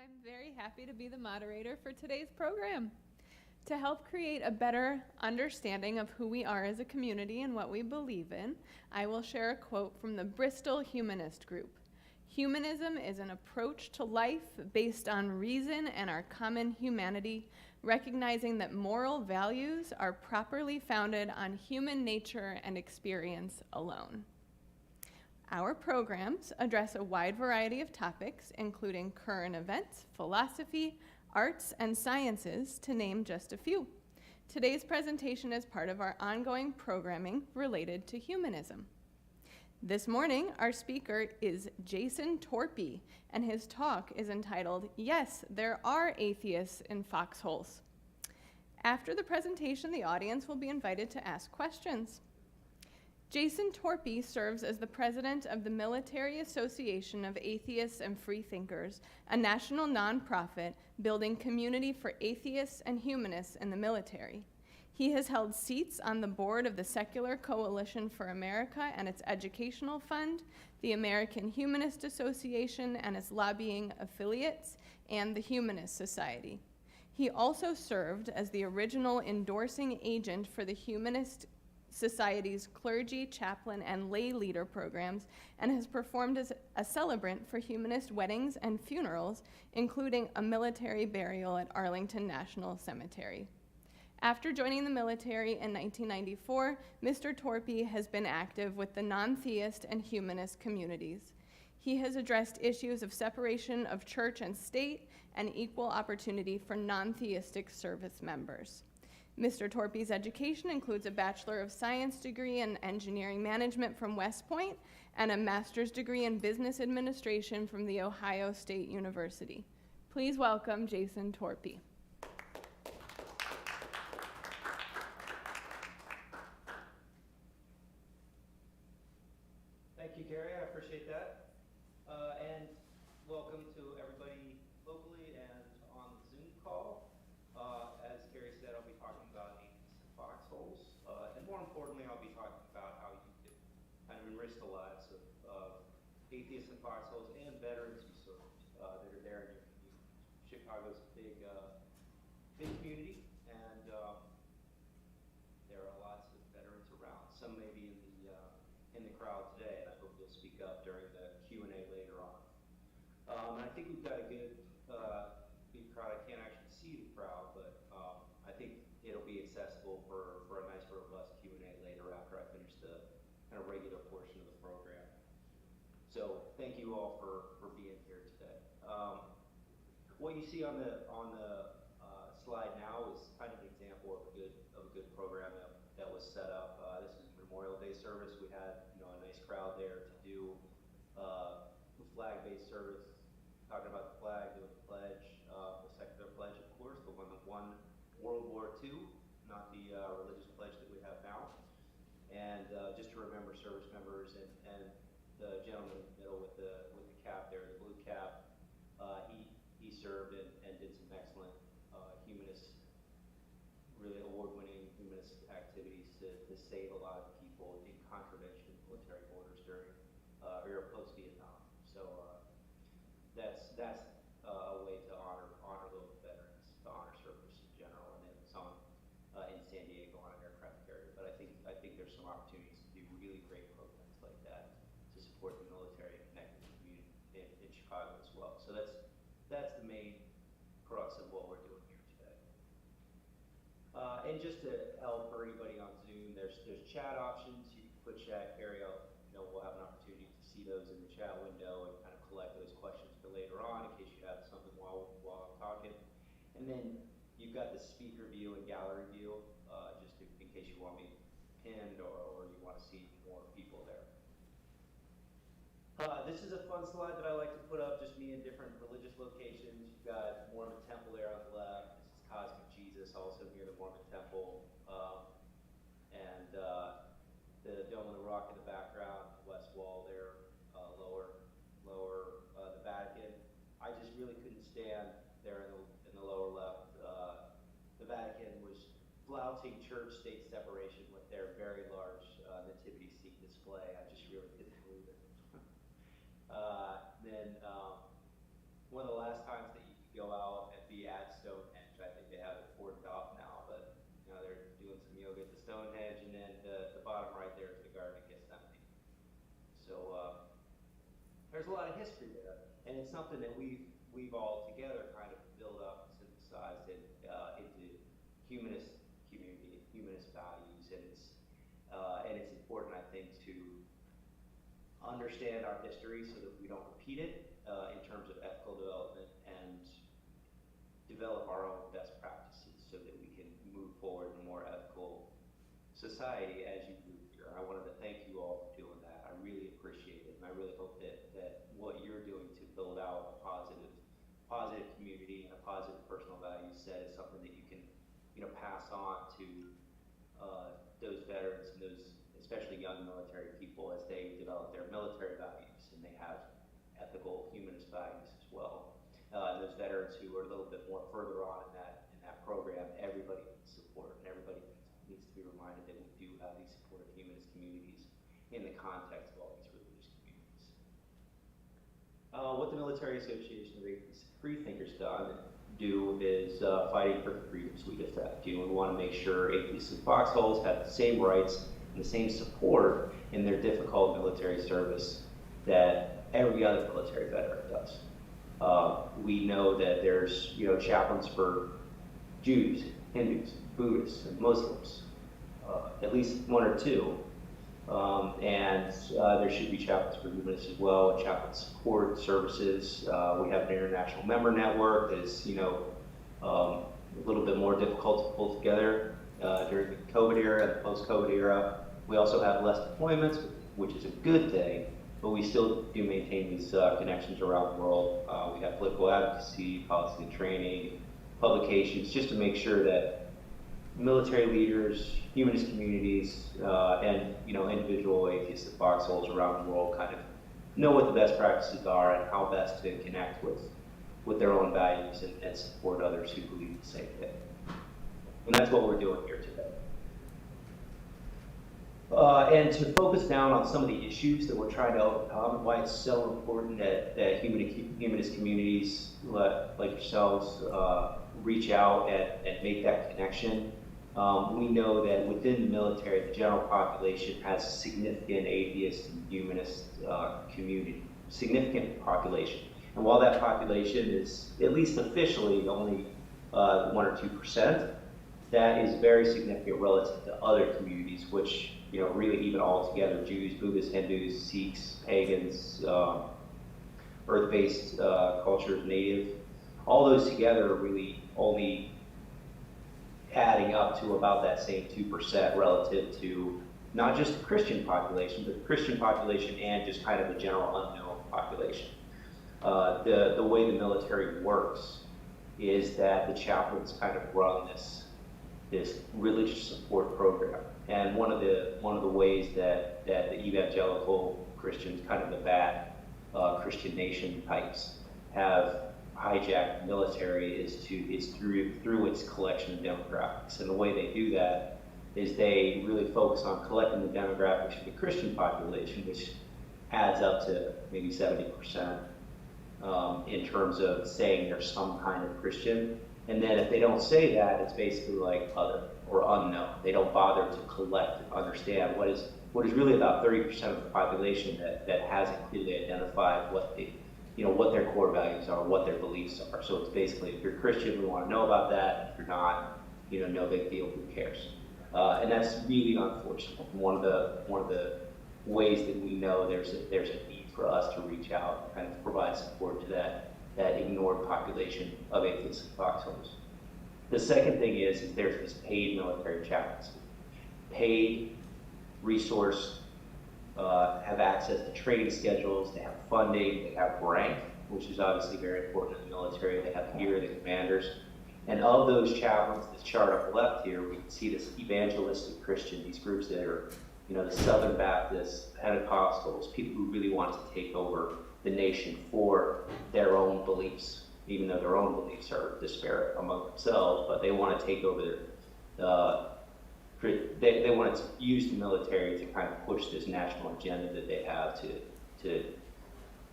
I'm very happy to be the moderator for today's program. To help create a better understanding of who we are as a community and what we believe in, I will share a quote from the Bristol Humanist group. Humanism is an approach to life based on reason and our common humanity, recognizing that moral values are properly founded on human nature and experience alone. Our programs address a wide variety of topics, including current events, philosophy, arts, and sciences, to name just a few. Today's presentation is part of our ongoing programming related to humanism. This morning, our speaker is Jason Torpy, and his talk is entitled, "Yes, There Are Atheists in Foxholes." After the presentation, the audience will be invited to ask questions. Jason Torpy serves as the president of the Military Association of Atheists and Freethinkers, a national nonprofit building community for atheists and humanists in the military. He has held seats on the board of the Secular Coalition for America and its Educational Fund, the American Humanist Association and its lobbying affiliates, and the Humanist Society. He also served as the original endorsing agent for the Humanist Society's clergy, chaplain, and lay leader programs, and has performed as a celebrant for humanist weddings and funerals, including a military burial at Arlington National Cemetery. After joining the military in 1994, Mr. Torpy has been active with the non-theist and humanist communities. He has addressed issues of separation of church and state and equal opportunity for non-theistic service members. Mr. Torpy's education includes a Bachelor of Science degree in Engineering Management from West Point and a Master's degree in Business Administration from The Ohio State University. Please welcome Jason Torpy. Thank you, Carrie. I appreciate that. And welcome to everybody locally and on the Zoom call. As Carrie said, I'll be talking about atheists and foxholes. And more importantly, I'll be talking about how you can kind of enrich the lives of atheists and foxholes and veterans who served that are there in your community. Chicago's a big community, and there are lots of veterans around. Some may be in the crowd today, and I hope you'll speak up during the Q&A later on. And I think we've got a good big crowd. I can't actually see the crowd, but I think it'll be accessible for a nice robust Q&A later after I finish the kind of regular portion of the program. So thank you all for being here today. What you see on the slide now is kind of an example of a good program that was set up. This is Memorial Day service. We had a nice crowd there to do a flag-based service, talking about the flag, doing the pledge, the secular pledge, of course, the one that won World War II, not the religious pledge that we have now. And just to remember service members, and the gentleman in the middle with the cap there, the blue cap, he served and did some excellent humanist, really award-winning humanist activities to save a lot of people in contravention of military orders during or post-Vietnam. So that's a way to honor those veterans, to honor service in general, and then it's on in San Diego on an aircraft carrier. But I think there's some opportunities to do really great programs like that to support the military and connect with the community in Chicago as well. So that's the main crux of what we're doing here today. And just to help for anybody on Zoom, there's chat options. You can put chat, Carrie. We'll have an opportunity to see those in the chat window and kind of collect those questions for later on in case you have something while I'm talking. And then you've got the speaker view and gallery view, just in case you want me pinned or you want to see more people there. This is a fun slide that I like to put up, just me in different religious locations. You've got Mormon Temple there on the left. This is Cosmic Jesus, also near the Mormon Temple. And the Dome of the Rock in the background, the west wall there, lower, the Vatican. I just really couldn't stand there in the lower left. The Vatican was flouting church-state separation with their very large nativity scene display. I just really couldn't believe it. Then one of the last times that you can go out and be at Stonehenge. I think they have it cordoned off now, but they're doing some yoga at the Stonehenge, and then the bottom right there is the Garden of Gethsemane. So there's a lot of history there, and it's something that we've all together kind of built up and synthesized it into humanist community, humanist values, and it's important, I think, to understand our history so that we don't repeat it in terms of ethical development, and develop our own best practices so that we can move forward in a more ethical society as you move here. I wanted to thank you all for doing that. I really appreciate it, and I really hope that what you're doing to build out a positive community and a positive personal value set is something that you can pass on to those veterans and those especially young military people as they develop their military values and they have ethical humanist values as well. Those veterans who are a little bit more further on in that program, everybody needs support, and everybody needs to be reminded that we do have these supportive humanist communities in the context of all these religious communities. What the Military Association of Atheists and Freethinkers do is fighting for the freedoms we defend. We want to make sure atheists and foxholes have the same rights and the same support in their difficult military service that every other military veteran does. We know that there's chaplains for Jews, Hindus, Buddhists, and Muslims, at least one or two, and there should be chaplains for humanists as well, and chaplain support services. We have an international member network that is a little bit more difficult to pull together during the COVID era and the post-COVID era. We also have less deployments, which is a good thing, but we still do maintain these connections around the world. We have political advocacy, policy and training, publications, just to make sure that military leaders, humanist communities, and individual atheists and foxholes around the world kind of know what the best practices are and how best to connect with their own values and support others who believe the same thing. And that's what we're doing here today. And to focus down on some of the issues that we're trying to overcome and why it's so important that humanist communities like yourselves reach out and make that connection. We know that within the military, the general population has a significant atheist and humanist community, significant population. And while that population is, at least officially, only 1 or 2%, that is very significant relative to other communities, which really even all together, Jews, Buddhists, Hindus, Sikhs, pagans, earth-based cultures, native, all those together are really only adding up to about that same 2% relative to not just the Christian population, but the Christian population and just kind of the general unknown population. The way the military works is that the chaplains kind of run this religious support program. And one of the ways that the evangelical Christians, kind of the bad Christian nation types, have hijacked the military is through its collection of demographics. And the way they do that is they really focus on collecting the demographics of the Christian population, which adds up to maybe 70% in terms of saying they're some kind of Christian. And then if they don't say that, it's basically like other or unknown. They don't bother to collect and understand what is really about 30% of the population that hasn't clearly identified what their core values are, what their beliefs are. So it's basically, if you're Christian, we want to know about that. If you're not, no big deal, who cares? And that's really unfortunate. One of the ways that we know there's a need for us to reach out and kind of provide support to that ignored population of atheists and foxholes. The second thing is there's this paid military chaplaincy. Paid, resourced, have access to training schedules, they have funding, they have rank, which is obviously very important in the military. They have gear, the commanders. And of those chaplains, this chart up left here, we can see this evangelistic Christian, these groups that are, the Southern Baptists, Pentecostals, people who really want to take over the nation for their own beliefs, even though their own beliefs are disparate among themselves, but they want to take over they want to use the military to kind of push this national agenda that they have to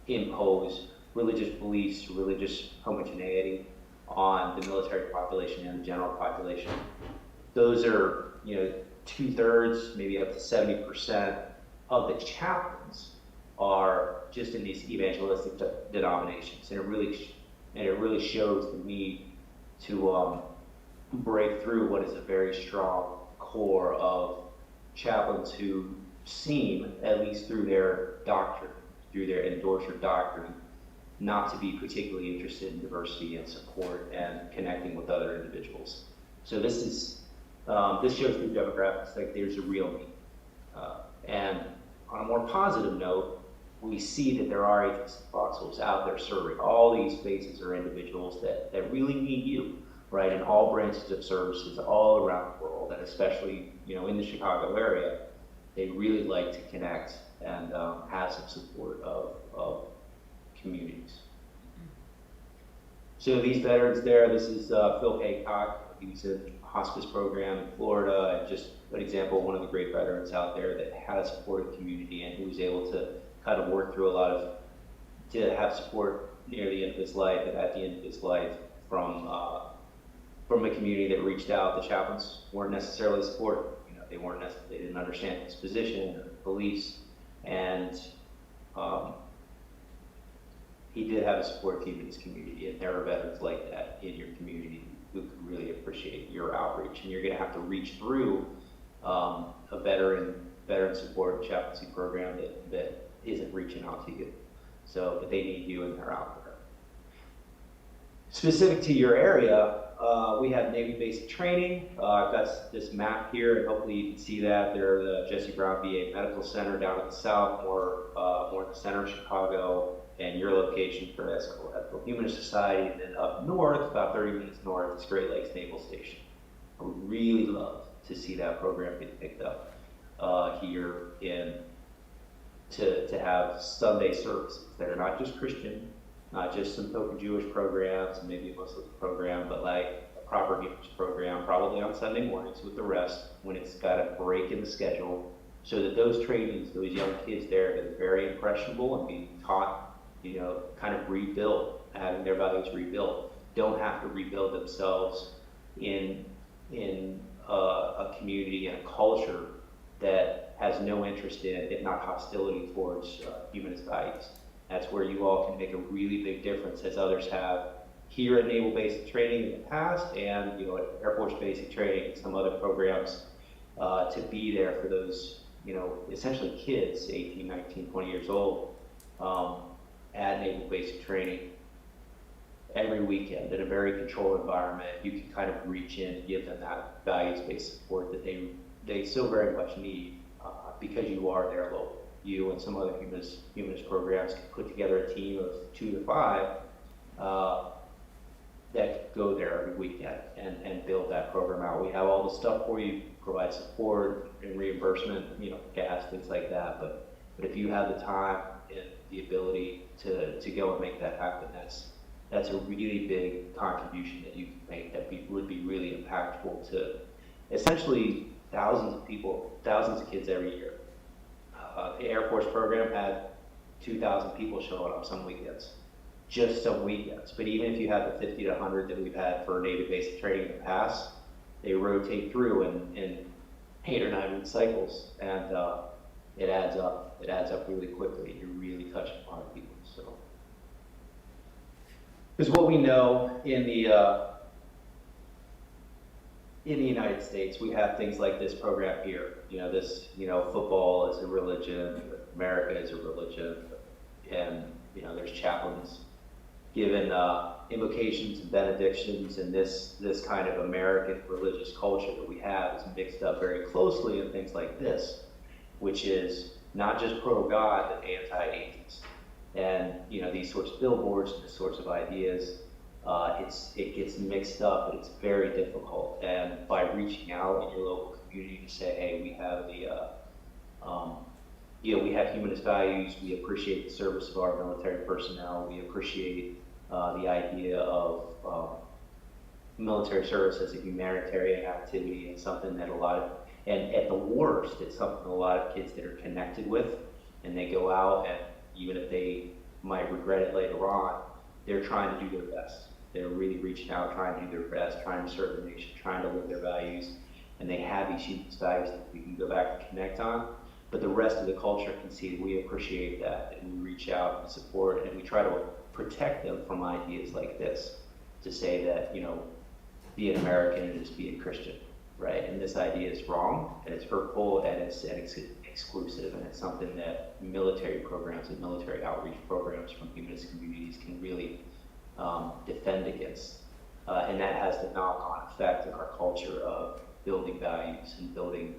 impose religious beliefs, religious homogeneity, on the military population and the general population. Those are, 2/3, maybe up to 70% of the chaplains are just in these evangelistic denominations, and it really shows the need to break through what is a very strong core of chaplains who seem, at least through their doctrine, through their endorsed doctrine, not to be particularly interested in diversity and support and connecting with other individuals. So this shows through demographics like there's a real need. And on a more positive note, we see that there are atheists and foxholes out there serving. All these faces are individuals that really need you, right, in all branches of services all around the world, and especially, in the Chicago area, they really like to connect and have some support of communities. So these veterans there, this is Phil Haycock. He's in a hospice program in Florida, and just an example, one of the great veterans out there that had a supportive community and who was able to kind of work through to have support near the end of his life and at the end of his life from a community that reached out. The chaplains weren't necessarily supportive. They didn't understand his position or beliefs, and he did have a support team in his community, and there are veterans like that in your community who could really appreciate your outreach. And you're going to have to reach through a veteran support and chaplaincy program that isn't reaching out to you. So, but they need you, and they're out there. Specific to your area, we have Navy basic training. I've got this map here, and hopefully you can see that. There's the Jesse Brown VA Medical Center down in the south, more in the center of Chicago, and your location for Ethical Humanist Society. And then up north, about 30 minutes north, is Great Lakes Naval Station. I would really love to see that program get picked up here to have Sunday services that are not just Christian, not just some token Jewish programs, maybe a Muslim program, but like a proper Humanist program, probably on Sunday mornings with the rest, when it's got a break in the schedule, so that those trainees, those young kids there that are very impressionable and being taught, kind of rebuild, having their values rebuilt, don't have to rebuild themselves in a community and a culture that has no interest in, if not hostility towards humanist values. That's where you all can make a really big difference, as others have here at Naval Basic Training in the past, and at Air Force Basic Training and some other programs, to be there for those, essentially kids, 18, 19, 20 years old, at Naval Basic Training every weekend in a very controlled environment. You can kind of reach in and give them that values-based support that they so very much need, because you are there local. You and some other humanist programs can put together a team of 2 to 5 that go there every weekend and build that program out. We have all the stuff for you, provide support and reimbursement, gas, things like that. But if you have the time and the ability to go and make that happen, that's a really big contribution that you can make that would be really impactful to essentially thousands of people, thousands of kids every year. The Air Force program had 2,000 people showing up some weekends, just some weekends. But even if you have the 50 to 100 that we've had for Navy basic training in the past, they rotate through in 8 or 9 week cycles, and it adds up. It adds up really quickly. You're really touching a lot of people. So, because what we know in the United States, we have things like this program here. Football is a religion, America is a religion, and there's chaplains given invocations and benedictions, and this kind of American religious culture that we have is mixed up very closely in things like this, which is not just pro-God, but anti-atheist. And these sorts of billboards and these sorts of ideas, it gets mixed up, and it's very difficult. And by reaching out in your local community to say, hey, we have we have humanist values, we appreciate the service of our military personnel, we appreciate the idea of military service as a humanitarian activity, and something that and at the worst, it's something a lot of kids that are connected with, and they go out, and even if they might regret it later on, they're trying to do their best. they're really reaching out, trying to do their best, trying to serve the nation, trying to live their values, and they have these humanist values that we can go back and connect on. But the rest of the culture can see that we appreciate that, and we reach out and support, and we try to protect them from ideas like this, to say that, you know, be an American and just be a Christian, right? And this idea is wrong, and it's hurtful, and it's exclusive, and it's something that military programs and military outreach programs from humanist communities can really defend against. And that has the knock-on effect in our culture of building values and building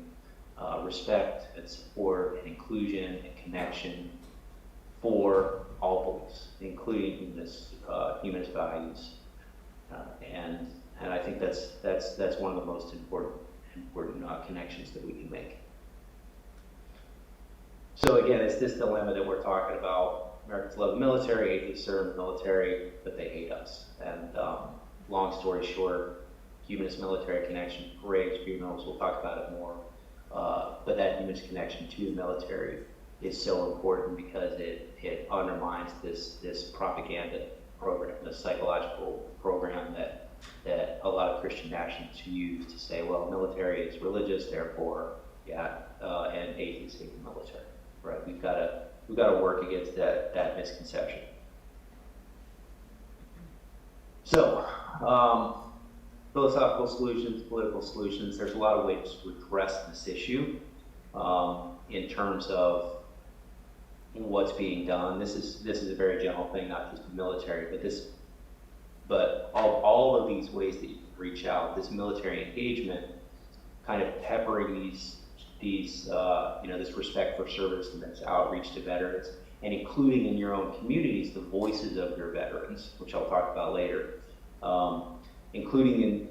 respect and support and inclusion and connection for all beliefs, including humanist values. And I think that's one of the most important connections that we can make. So again, it's this dilemma that we're talking about. Americans love the military, atheists serve the military, but they hate us. And long story short, humanist military connection, parades, funerals, we'll talk about it more. But that humanist connection to the military is so important because it undermines this propaganda program, this psychological program that a lot of Christian nationalists use to say, well, military is religious, therefore, and atheists hate the military, right? We've got to work against that misconception. So, philosophical solutions, political solutions. There's a lot of ways to address this issue in terms of what's being done. This is a very general thing, not just the military, but all of these ways that you can reach out. This military engagement, kind of peppering this respect for service and this outreach to veterans, and including in your own communities the voices of your veterans, which I'll talk about later. Including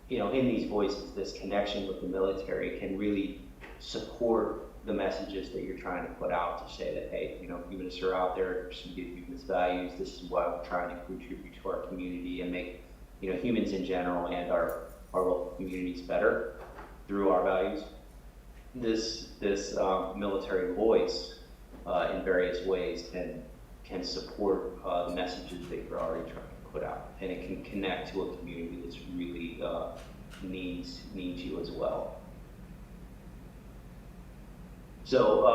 in these voices, this connection with the military can really support the messages that you're trying to put out to say that, hey, humanists are out there, there's some good humanist values, this is why we're trying to contribute to our community and make, humans in general and our local communities better through our values. This military voice in various ways can support the messages that you're already trying to put out, and it can connect to a community that's really needs you as well. So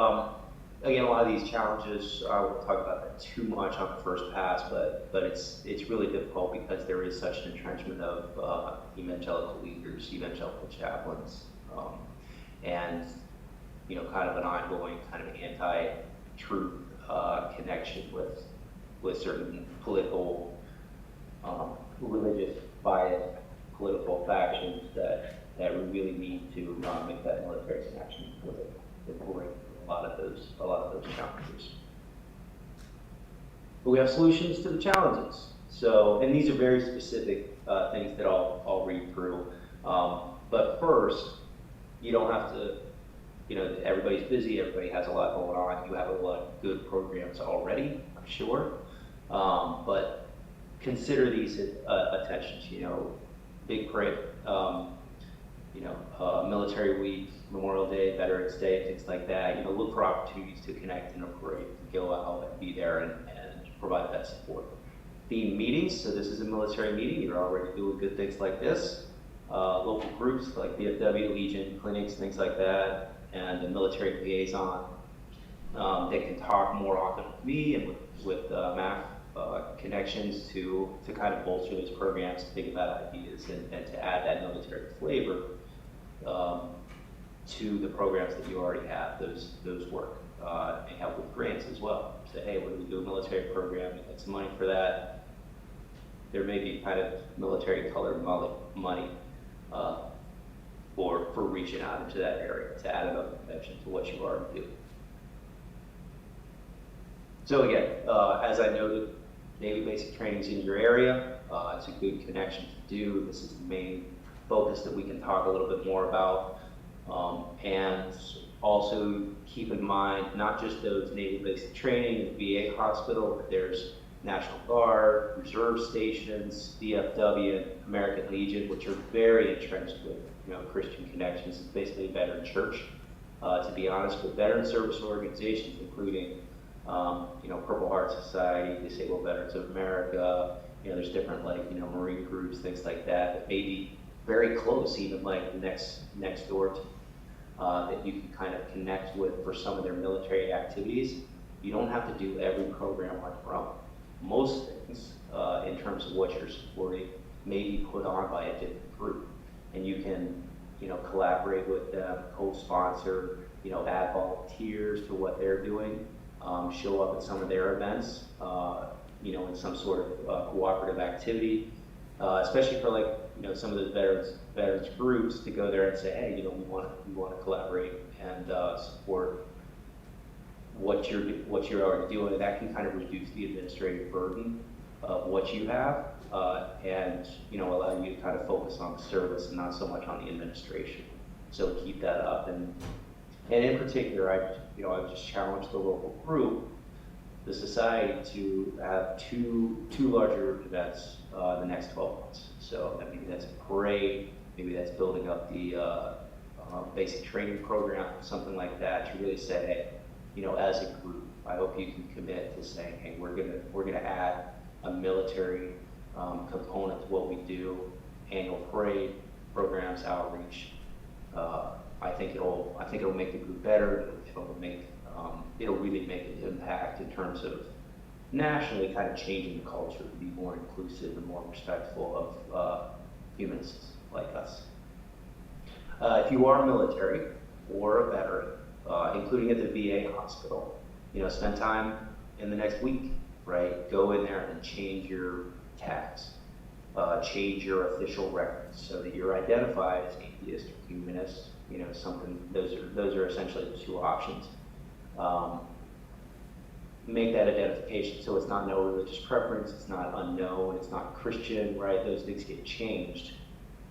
again, a lot of these challenges, I won't talk about that too much on the first pass, but it's really difficult because there is such an entrenchment of evangelical leaders, evangelical chaplains, and kind of an ongoing kind of anti-truth connection with certain political, religious biased political factions that we really need to make that military connection with it. Bring a lot of those challenges. But we have solutions to the challenges. So, and these are very specific things that I'll read through. But first, you don't have to, everybody's busy, everybody has a lot going on. You have a lot of good programs already, I'm sure. But consider these attentions, big parade, military week, Memorial Day, Veterans Day, things like that. Look for opportunities to connect in a parade, to go out and be there and provide that support. Theme meetings, so this is a military meeting, you're already doing good things like this. Local groups like VFW, Legion, clinics, things like that, and the military liaison. They can talk more often with me and with MAC connections to kind of bolster those programs, to think about ideas, and to add that military flavor to the programs that you already have. Those work. And help with grants as well. Say, hey, what do we do a military program? We get some money for that. There may be kind of military colored money for reaching out into that area to add another dimension to what you already do. So again, as I noted, Navy basic training's in your area. It's a good connection to do. This is the main focus that we can talk a little bit more about. And also keep in mind, not just those Navy basic training and VA hospital, but there's National Guard, Reserve Stations, VFW, and American Legion, which are very entrenched with Christian connections. It's basically a veteran church, to be honest, with veteran service organizations, including Purple Heart Society, Disabled Veterans of America, there's different Marine groups, things like that may be very close, even like next door to that you can kind of connect with for some of their military activities. You don't have to do every program on your own. Most things, in terms of what you're supporting, may be put on by a different group, and you can, collaborate with them, co-sponsor, add volunteers to what they're doing, show up at some of their events, in some sort of cooperative activity, especially for some of those veterans groups to go there and say, hey, we want to collaborate and support what you're already doing. And that can kind of reduce the administrative burden of what you have, and allow you to kind of focus on the service and not so much on the administration. So keep that up. And in particular, I've just challenged the local group, the society, to have two larger events in the next 12 months. So maybe that's a parade, maybe that's building up the basic training program, something like that, to really say, hey, as a group, I hope you can commit to saying, hey, we're gonna add a military component to what we do, annual parade, programs, outreach. I think it'll make the group better. It'll really make an impact in terms of nationally kind of changing the culture to be more inclusive and more respectful of humanists like us. If you are military or a veteran, including at the VA hospital, spend time in the next week, right? Go in there and change your tags, change your official records so that you're identified as atheist or humanist. Those are essentially the two options. Make that identification so it's not no religious preference, it's not unknown, it's not Christian, right? Those things get changed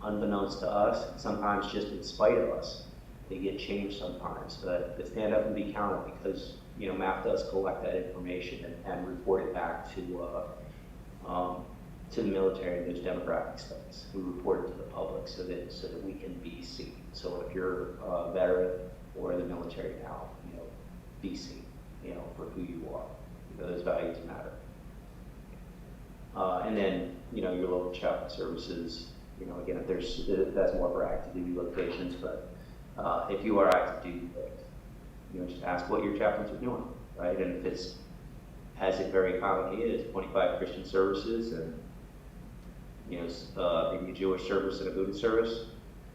unbeknownst to us, sometimes just in spite of us. They get changed sometimes, but stand up and be counted, because MAP does collect that information and report it back to the military and those demographic studies. We report it to the public so that we can be seen. So if you're a veteran or in the military now, be seen, for who you are. Those values matter. And then, your local chaplain services. Again, if that's more for active duty locations, but if you are active duty, just ask what your chaplains are doing, right? And if it's, as it very commonly is, 25 Christian services and maybe a Jewish service and a Buddhist service,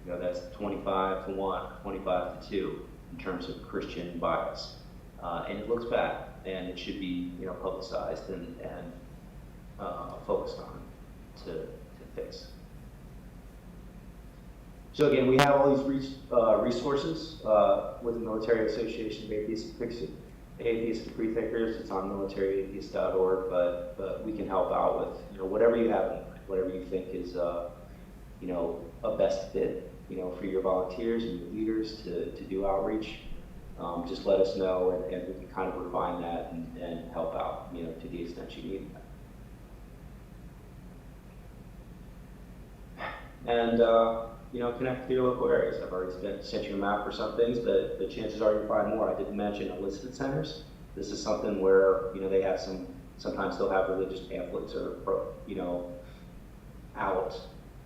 that's 25 to 1, 25 to 2 in terms of Christian bias. And it looks bad, and it should be publicized and focused on to fix. So again, we have all these resources with the Military Association of Atheists and Freethinkers. It's on militaryatheist.org, but we can help out with whatever you have in mind, whatever you think is a best fit for your volunteers and your leaders to do outreach. Just let us know, and we can kind of refine that and help out to the extent you need that. And connect to your local areas. I've already sent you a map for some things, but the chances are you'll find more. I didn't mention enlistment centers. This is something where they have sometimes they'll have religious pamphlets or out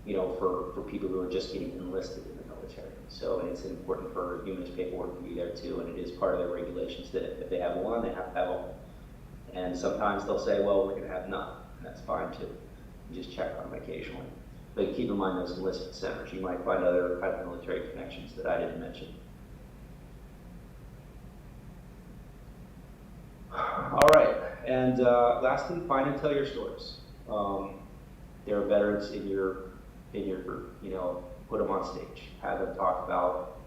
for people who are just getting enlisted in the military. So it's important for humanist paperwork to be there too, and it is part of their regulations that if they have one, they have to have all. And sometimes they'll say, well, we're going to have none, and that's fine too. You just check on them occasionally. But keep in mind those enlistment centers. You might find other kind of military connections that I didn't mention. All right, and lastly, find and tell your stories. There are veterans in your group. Put them on stage. Have them talk about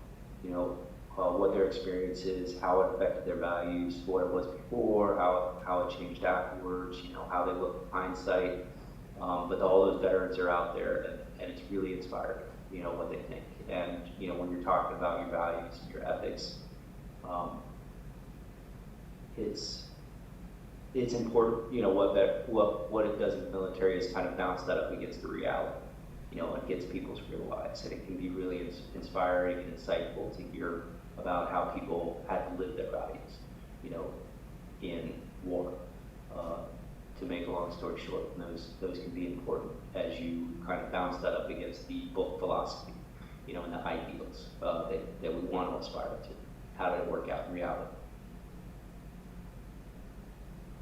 what their experience is, how it affected their values, what it was before, how it changed afterwards. How they look in hindsight. But all those veterans are out there, and it's really inspiring, what they think. And, when you're talking about your values and your ethics, it's important, what it does in the military is kind of bounce that up against the reality, and gets people's real lives. And it can be really inspiring and insightful to hear about how people had to live their values, in war. to make a long story short. And those can be important as you kind of bounce that up against the book philosophy, you know, and the ideals that we want to aspire to. How did it work out in reality?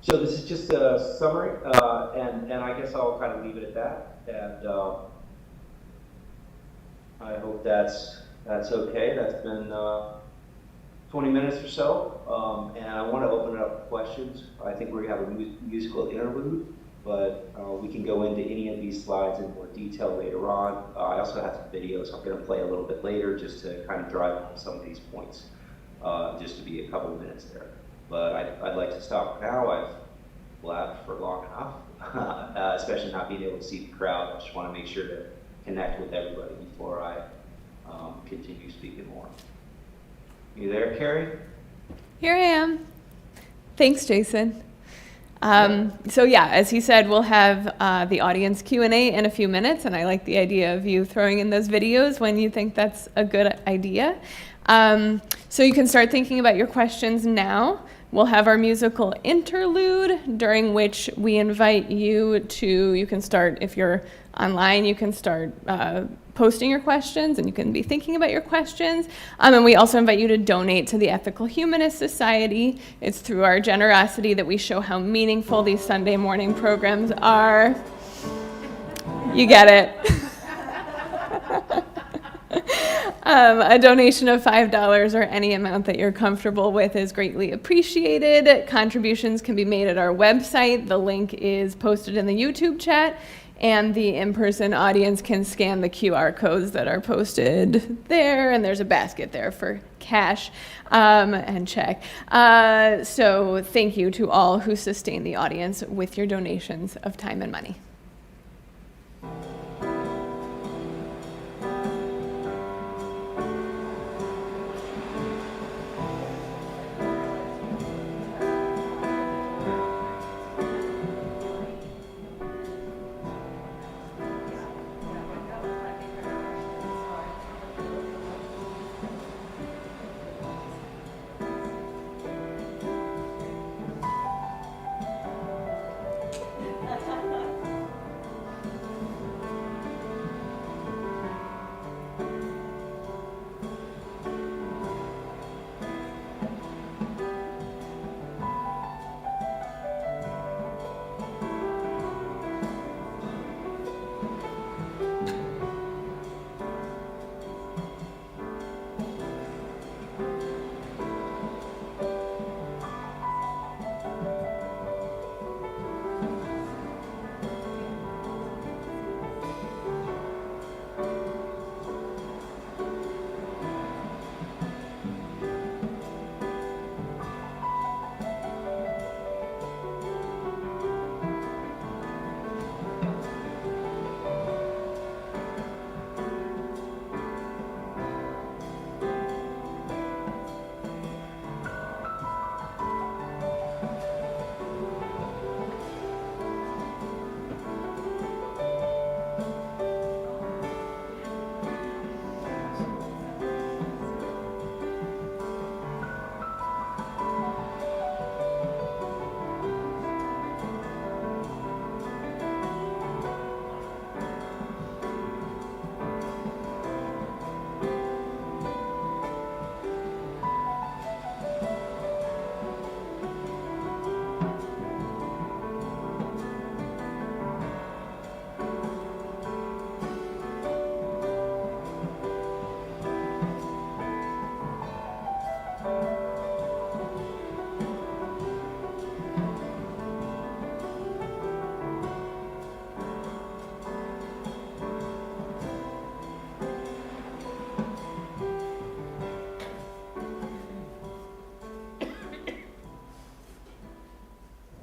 So this is just a summary, and I guess I'll kind of leave it at that. And I hope that's okay. That's been 20 minutes or so, and I want to open it up for questions. I think we're going to have a musical interlude, but we can go into any of these slides in more detail later on. I also have some videos I'm going to play a little bit later just to kind of drive home some of these points, just to be a couple of minutes there. But I'd like to stop for now. I've blabbed for long enough, especially not being able to see the crowd. I just want to make sure to connect with everybody before I continue speaking more. You there, Carrie? Here I am. Thanks, Jason. So yeah, as he said, we'll have the audience Q&A in a few minutes, and I like the idea of you throwing in those videos when you think that's a good idea. So you can start thinking about your questions now. We'll have our musical interlude, during which we invite you can start, if you're online, you can start posting your questions, and you can be thinking about your questions. And we also invite you to donate to the Ethical Humanist Society. It's through our generosity that we show how meaningful these Sunday morning programs are. You get it. A donation of $5 or any amount that you're comfortable with is greatly appreciated. Contributions can be made at our website. The link is posted in the YouTube chat, and the in-person audience can scan the QR codes that are posted there, and there's a basket there for cash and check. So thank you to all who sustain the audience with your donations of time and money.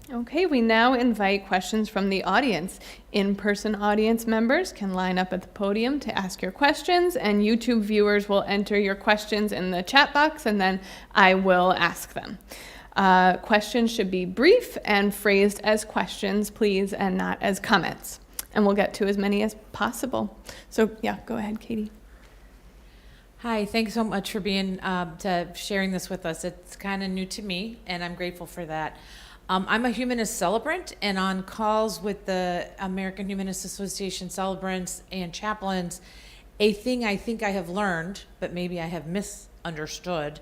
Okay, we now invite questions from the audience. In-person audience members can line up at the podium to ask your questions, and YouTube viewers will enter your questions in the chat box, and then I will ask them. Questions should be brief and phrased as questions, please, and not as comments. And we'll get to as many as possible. So yeah, go ahead, Katie. Hi, thanks so much for being sharing this with us. It's kind of new to me, and I'm grateful for that. I'm a humanist celebrant, and on calls with the American Humanist Association celebrants and chaplains, a thing I think I have learned, but maybe I have misunderstood,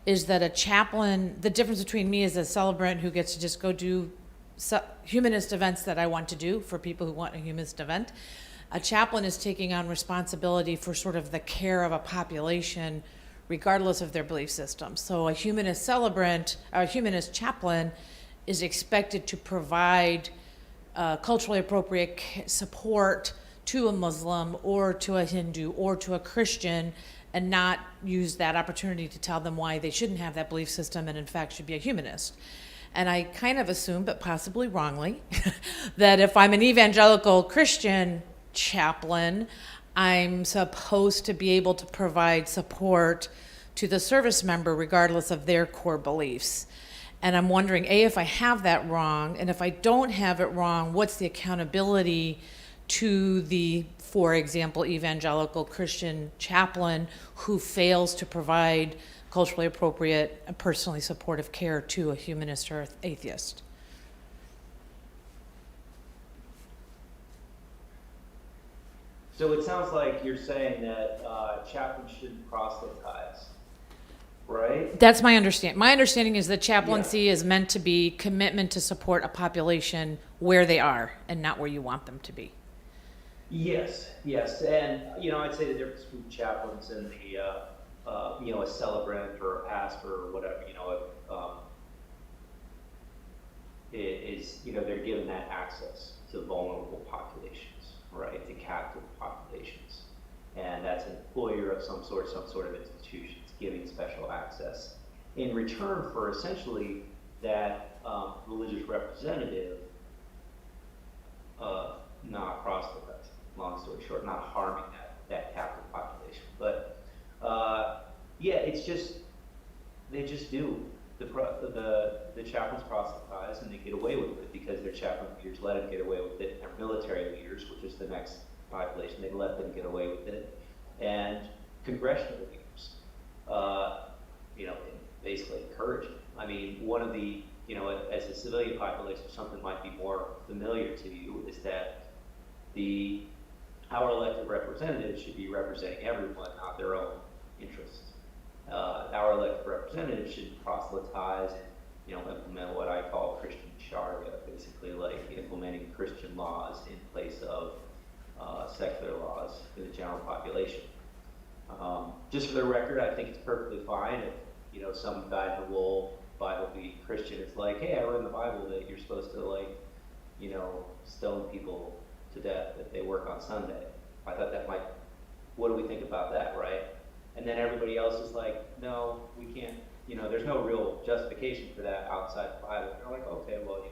is that a chaplain, the difference between me as a celebrant who gets to just go do humanist events that I want to do for people who want a humanist event, a chaplain is taking on responsibility for sort of the care of a population regardless of their belief system. So a humanist celebrant, or a humanist chaplain, is expected to provide culturally appropriate support to a Muslim or to a Hindu or to a Christian, and not use that opportunity to tell them why they shouldn't have that belief system and in fact should be a humanist. And I kind of assume, but possibly wrongly, that if I'm an evangelical Christian chaplain, I'm supposed to be able to provide support to the service member regardless of their core beliefs. And I'm wondering, A, if I have that wrong, and if I don't have it wrong, what's the accountability to the, for example, evangelical Christian chaplain who fails to provide culturally appropriate and personally supportive care to a humanist or atheist? So it sounds like you're saying that chaplains shouldn't proselytize, right? That's my understanding. My understanding is that chaplaincy is meant to be commitment to support a population where they are and not where you want them to be. Yes, and I'd say the difference between chaplains and the a celebrant or a pastor or whatever, is they're given that access to vulnerable populations, right, to captive populations, and that's an employer of some sort of institution. It's giving special access in return for essentially that religious representative not proselytizing. Long story short, not harming that captive population, but it's just they just do. The chaplains proselytize and they get away with it because their chaplain leaders let them get away with it. Their military leaders, which is the next population, they let them get away with it, and congressional leaders, basically encourage it. I mean, one of the as a civilian population, something might be more familiar to you is that our elected representatives should be representing everyone, not their own interests. Our elected representatives should proselytize and implement what I call Christian Sharia, basically like implementing Christian laws in place of secular laws for the general population. Just for the record, I think it's perfectly fine if some guy in the wool Bible beat Christian is like, hey, I read in the Bible that you're supposed to stone people to death if they work on Sunday. I thought that what do we think about that, right? And then everybody else is like, no, we can't, there's no real justification for that outside the Bible. And they're like, okay, well,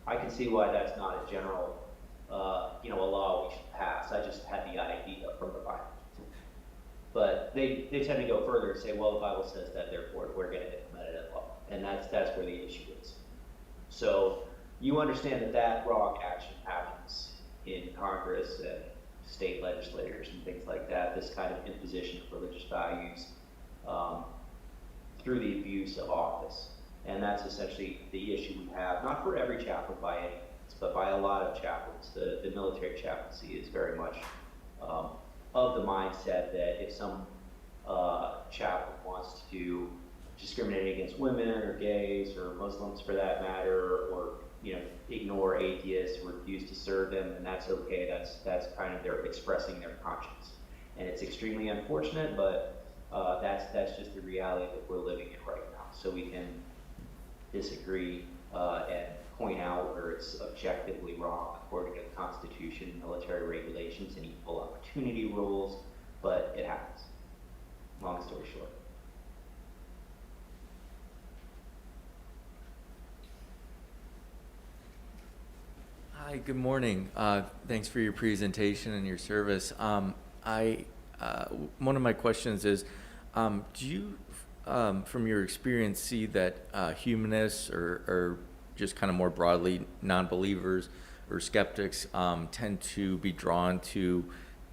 I can see why that's not a general, a law we should pass. I just had the idea from the Bible. But they tend to go further and say, well, the Bible says that, therefore we're going to implement it in law. And that's where the issue is. So you understand that wrong action happens in Congress and state legislators and things like that, this kind of imposition of religious values through the abuse of office. And that's essentially the issue we have, not for every chaplain by any means, but by a lot of chaplains. The military chaplaincy is very much of the mindset that if some chaplain wants to discriminate against women or gays or Muslims for that matter, or ignore atheists, refuse to serve them, and that's okay. That's kind of their expressing their conscience, and it's extremely unfortunate, but that's just the reality that we're living in right now. So we can disagree and point out where it's objectively wrong according to the Constitution, military regulations, and equal opportunity rules, but it happens. Long story short. Hi, good morning. Thanks for your presentation and your service. One of my questions is, do you, from your experience, see that humanists or just kind of more broadly non-believers or skeptics tend to be drawn to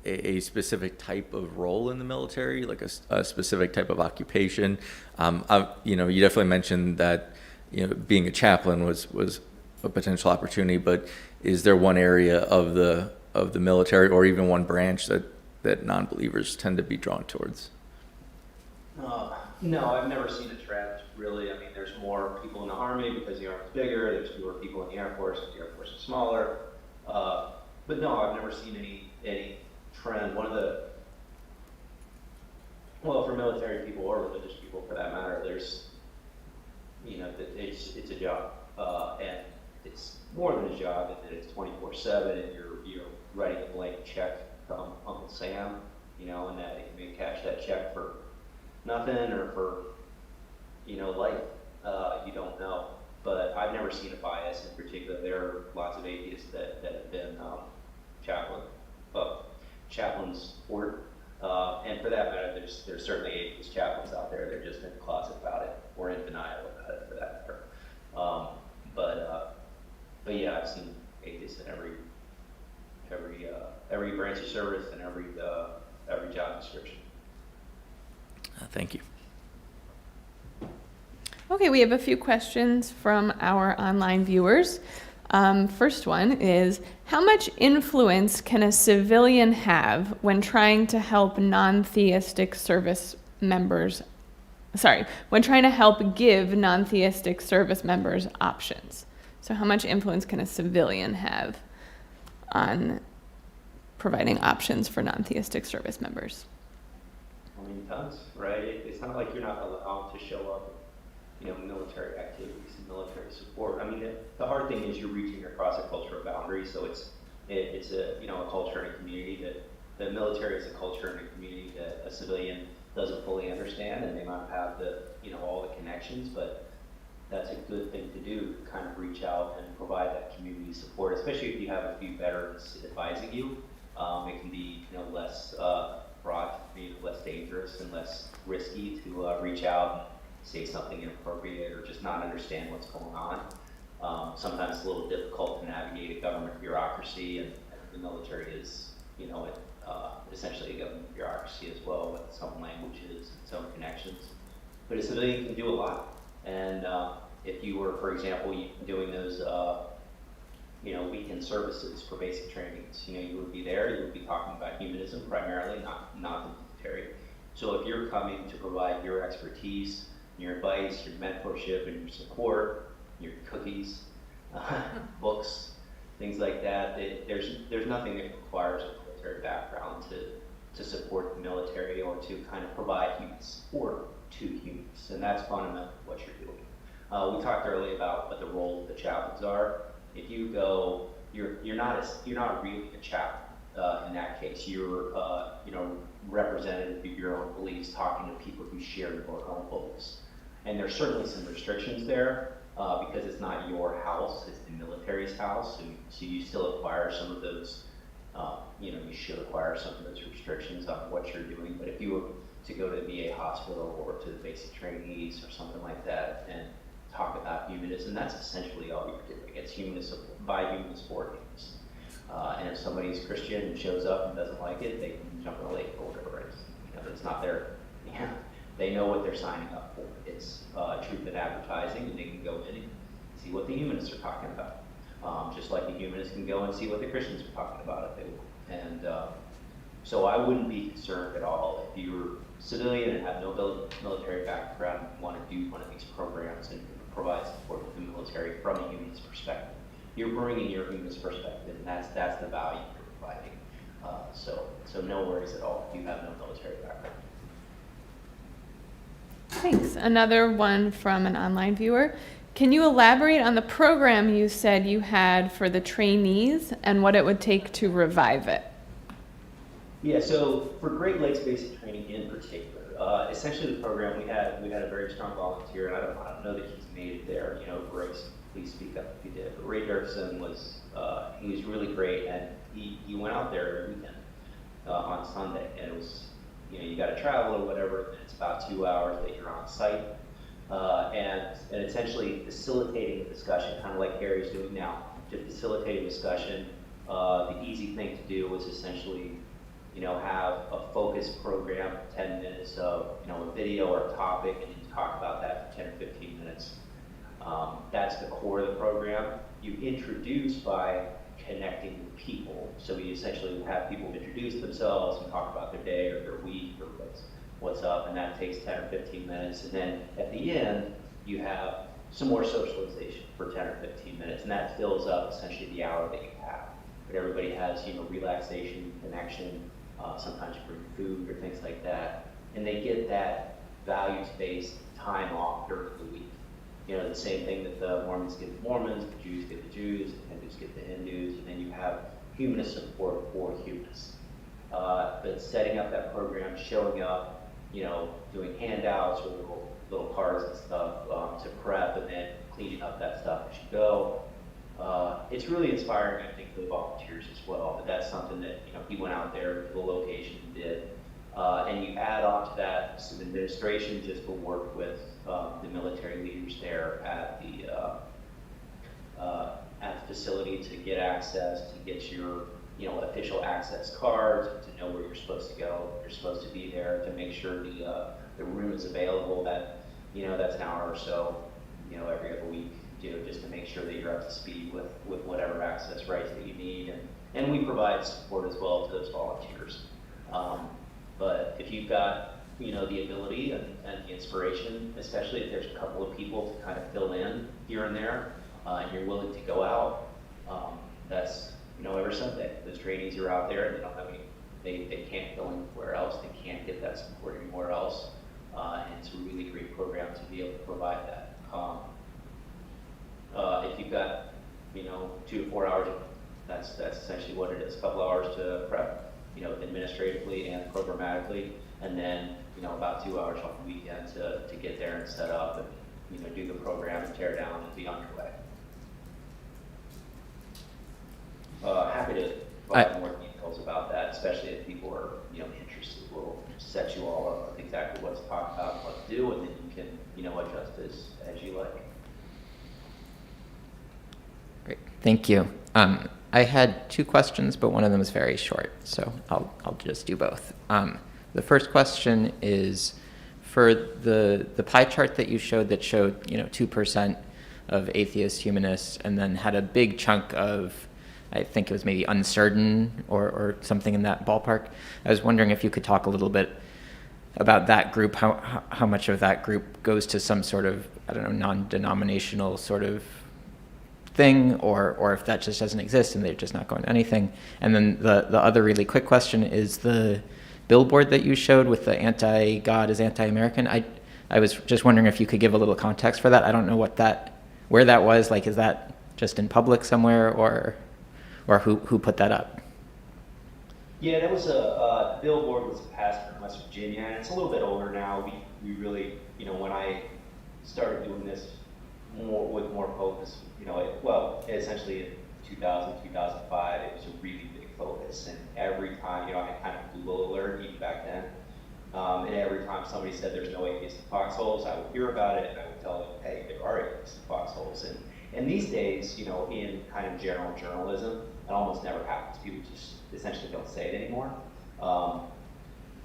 a specific type of role in the military, like a specific type of occupation? You definitely mentioned that being a chaplain was a potential opportunity, but is there one area of the military or even one branch that non-believers tend to be drawn towards? No, I've never seen a trend, really. I mean, there's more people in the Army because the Army's bigger, there's fewer people in the Air Force because the Air Force is smaller. But no, I've never seen any trend. For military people or religious people for that matter, there's, it's a job. And it's more than a job in that it's 24/7 and you're writing a blank check from Uncle Sam, and that you may cash that check for nothing or for, life. You don't know. But I've never seen a bias in particular. There are lots of atheists that have been chaplains for, and for that matter, there's certainly atheist chaplains out there. They're just in the closet about it or in denial about it, for that matter. But yeah, I've seen atheists in every branch of service and every job description. Thank you. Okay, we have a few questions from our online viewers. First one is, how much influence can a civilian have when trying to help non-theistic service members, when trying to help give non-theistic service members options? So how much influence can a civilian have on providing options for non-theistic service members? I mean, tons, right? It's not like you're not allowed to show up, military activities and military support. I mean, the hard thing is you're reaching across a cultural boundary, so it's a culture and a community that the military is a culture and a community that a civilian doesn't fully understand, and they might have all the connections, but that's a good thing to do, to kind of reach out and provide that community support, especially if you have a few veterans advising you. It can be less fraught, less dangerous and less risky to reach out and say something inappropriate or just not understand what's going on. Sometimes it's a little difficult to navigate a government bureaucracy, and the military is, essentially a government bureaucracy as well, with its own languages, its own connections. But a civilian can do a lot. And if you were, for example, doing those, weekend services for basic trainings, you would be there, you would be talking about humanism primarily, not the military. So if you're coming to provide your expertise, your advice, your mentorship, and your support, your cookies, books, things like that, there's nothing that requires a military background to support the military or to kind of provide human support to humans, and that's fundamentally what you're doing. We talked earlier about what the role of the chaplains are. If you go, you're not really a chaplain in that case. You're representative of your own beliefs, talking to people who share your own beliefs. And there's certainly some restrictions there because it's not your house, it's the military's house. So you still acquire some of those. You should acquire some of those restrictions on what you're doing. But if you were to go to the VA hospital or to the basic trainees or something like that and talk about humanism, that's essentially all you're doing. It's humanist by humanists for humanists. And if somebody's Christian and shows up and doesn't like it, they can jump in the lake or whatever it is. It's not their, they know what they're signing up for. It's truth in advertising, and they can go in and see what the humanists are talking about. Just like the humanists can go and see what the Christians are talking about if they want. And so I wouldn't be concerned at all if you're civilian and have no military background and want to do one of these programs and provide support to the military from a humanist perspective. You're bringing your humanist perspective, and that's the value you're providing. So no worries at all if you have no military background. Thanks. Another one from an online viewer. Can you elaborate on the program you said you had for the trainees and what it would take to revive it? Yeah, so for Great Lakes Basic Training in particular, essentially the program we had a very strong volunteer, and I don't know that he's made it there. Grace, please speak up if you did. But Ray Dirksen he was really great, and he went out there every weekend on Sunday, and it was you got to travel or whatever. And it's about 2 hours that you're on site, and essentially facilitating a discussion, kind of like Harry's doing now, to facilitate a discussion. The easy thing to do was essentially have a focused program, 10 minutes of, a video or a topic, and you talk about that for 10 or 15 minutes. That's the core of the program. You introduce by connecting with people. So we essentially have people introduce themselves and talk about their day or their week or what's up, and that takes 10 or 15 minutes. And then at the end, you have some more socialization for 10 or 15 minutes, and that fills up essentially the hour that you have. But everybody has, relaxation, connection, sometimes you bring food or things like that, and they get that values-based time off during the week. The same thing that the Mormons get the Mormons, the Jews get the Jews, the Hindus get the Hindus, and then you have humanist support for humanists. But setting up that program, showing up, doing handouts or little cards and stuff to prep, and then cleaning up that stuff as you go. It's really inspiring, I think, for the volunteers as well. But that's something that he went out there to the location and did. And you add on to that some administration just to work with the military leaders there at the facility to get access, to get your official access cards, to know where you're supposed to go, you're supposed to be there, to make sure the room is available. That that's an hour or so, every other week, just to make sure that you're up to speed with whatever access rights that you need, and we provide support as well to those volunteers. But if you've got the ability and the inspiration, especially if there's a couple of people to kind of fill in here and there, and you're willing to go out, that's every Sunday. Those trainees are out there and they don't have any, they can't go anywhere else. They can't get that support anywhere else, and it's a really great program to be able to provide that. If you've got 2 to 4 hours, that's essentially what it is. A couple hours to prep, administratively and programmatically, and then about 2 hours on the weekend to get there and set up and do the program and tear down and be underway. Happy to provide more details about that, especially if people are interested. We'll set you all up with exactly what to talk about and what to do, and then you can adjust as you like. Great, thank you. I had 2 questions, but one of them is very short, so I'll just do both. The first question is, for the pie chart that you showed that showed 2% of atheist humanists, and then had a big chunk of, I think it was maybe uncertain or something in that ballpark. I was wondering if you could talk a little bit about that group, how much of that group goes to some sort of, non-denominational sort of thing, or if that just doesn't exist and they're just not going to anything. And then the other really quick question is the billboard that you showed with the anti-God is anti-American. I was just wondering if you could give a little context for that. I don't know where that was. Like, is that just in public somewhere, or who put that up? Yeah, that was a billboard was a pastor in West Virginia, and it's a little bit older now. We really, when I started doing this with more focus, essentially in 2000, 2005, it was a really big focus, and every time, I kind of Google alert even back then, and every time somebody said there's no atheist in Foxholes, I would hear about it, and I would tell them, hey, there are atheists in Foxholes. And these days, in kind of general journalism, it almost never happens. People just essentially don't say it anymore.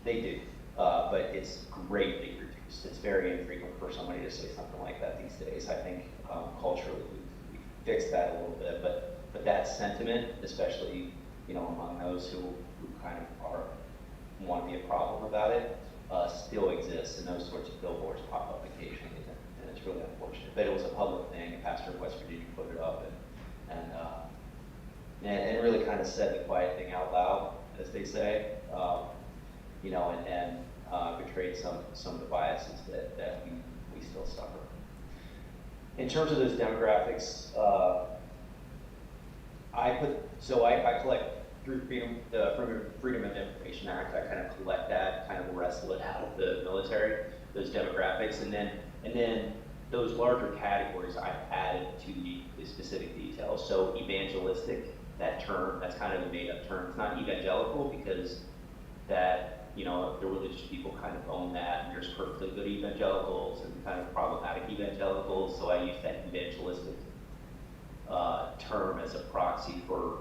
They do, but it's greatly reduced. It's very infrequent for somebody to say something like that these days. I think culturally we fixed that a little bit, but that sentiment, especially among those who kind of want to be a problem about it, still exists, and those sorts of billboards pop up occasionally, and it's really unfortunate. But it was a public thing. A pastor in West Virginia put it up, and really kind of said the quiet thing out loud, as they say, and betrayed some of the biases that we still suffer. In terms of those demographics, I collect through the Freedom of Information Act. I kind of collect that, kind of wrestle it out of the military, those demographics, and then those larger categories I've added to the specific details. So evangelistic, that term, that's kind of a made-up term. It's not evangelical because that, the religious people kind of own that, and there's perfectly good evangelicals and kind of problematic evangelicals, so I use that evangelistic term as a proxy for,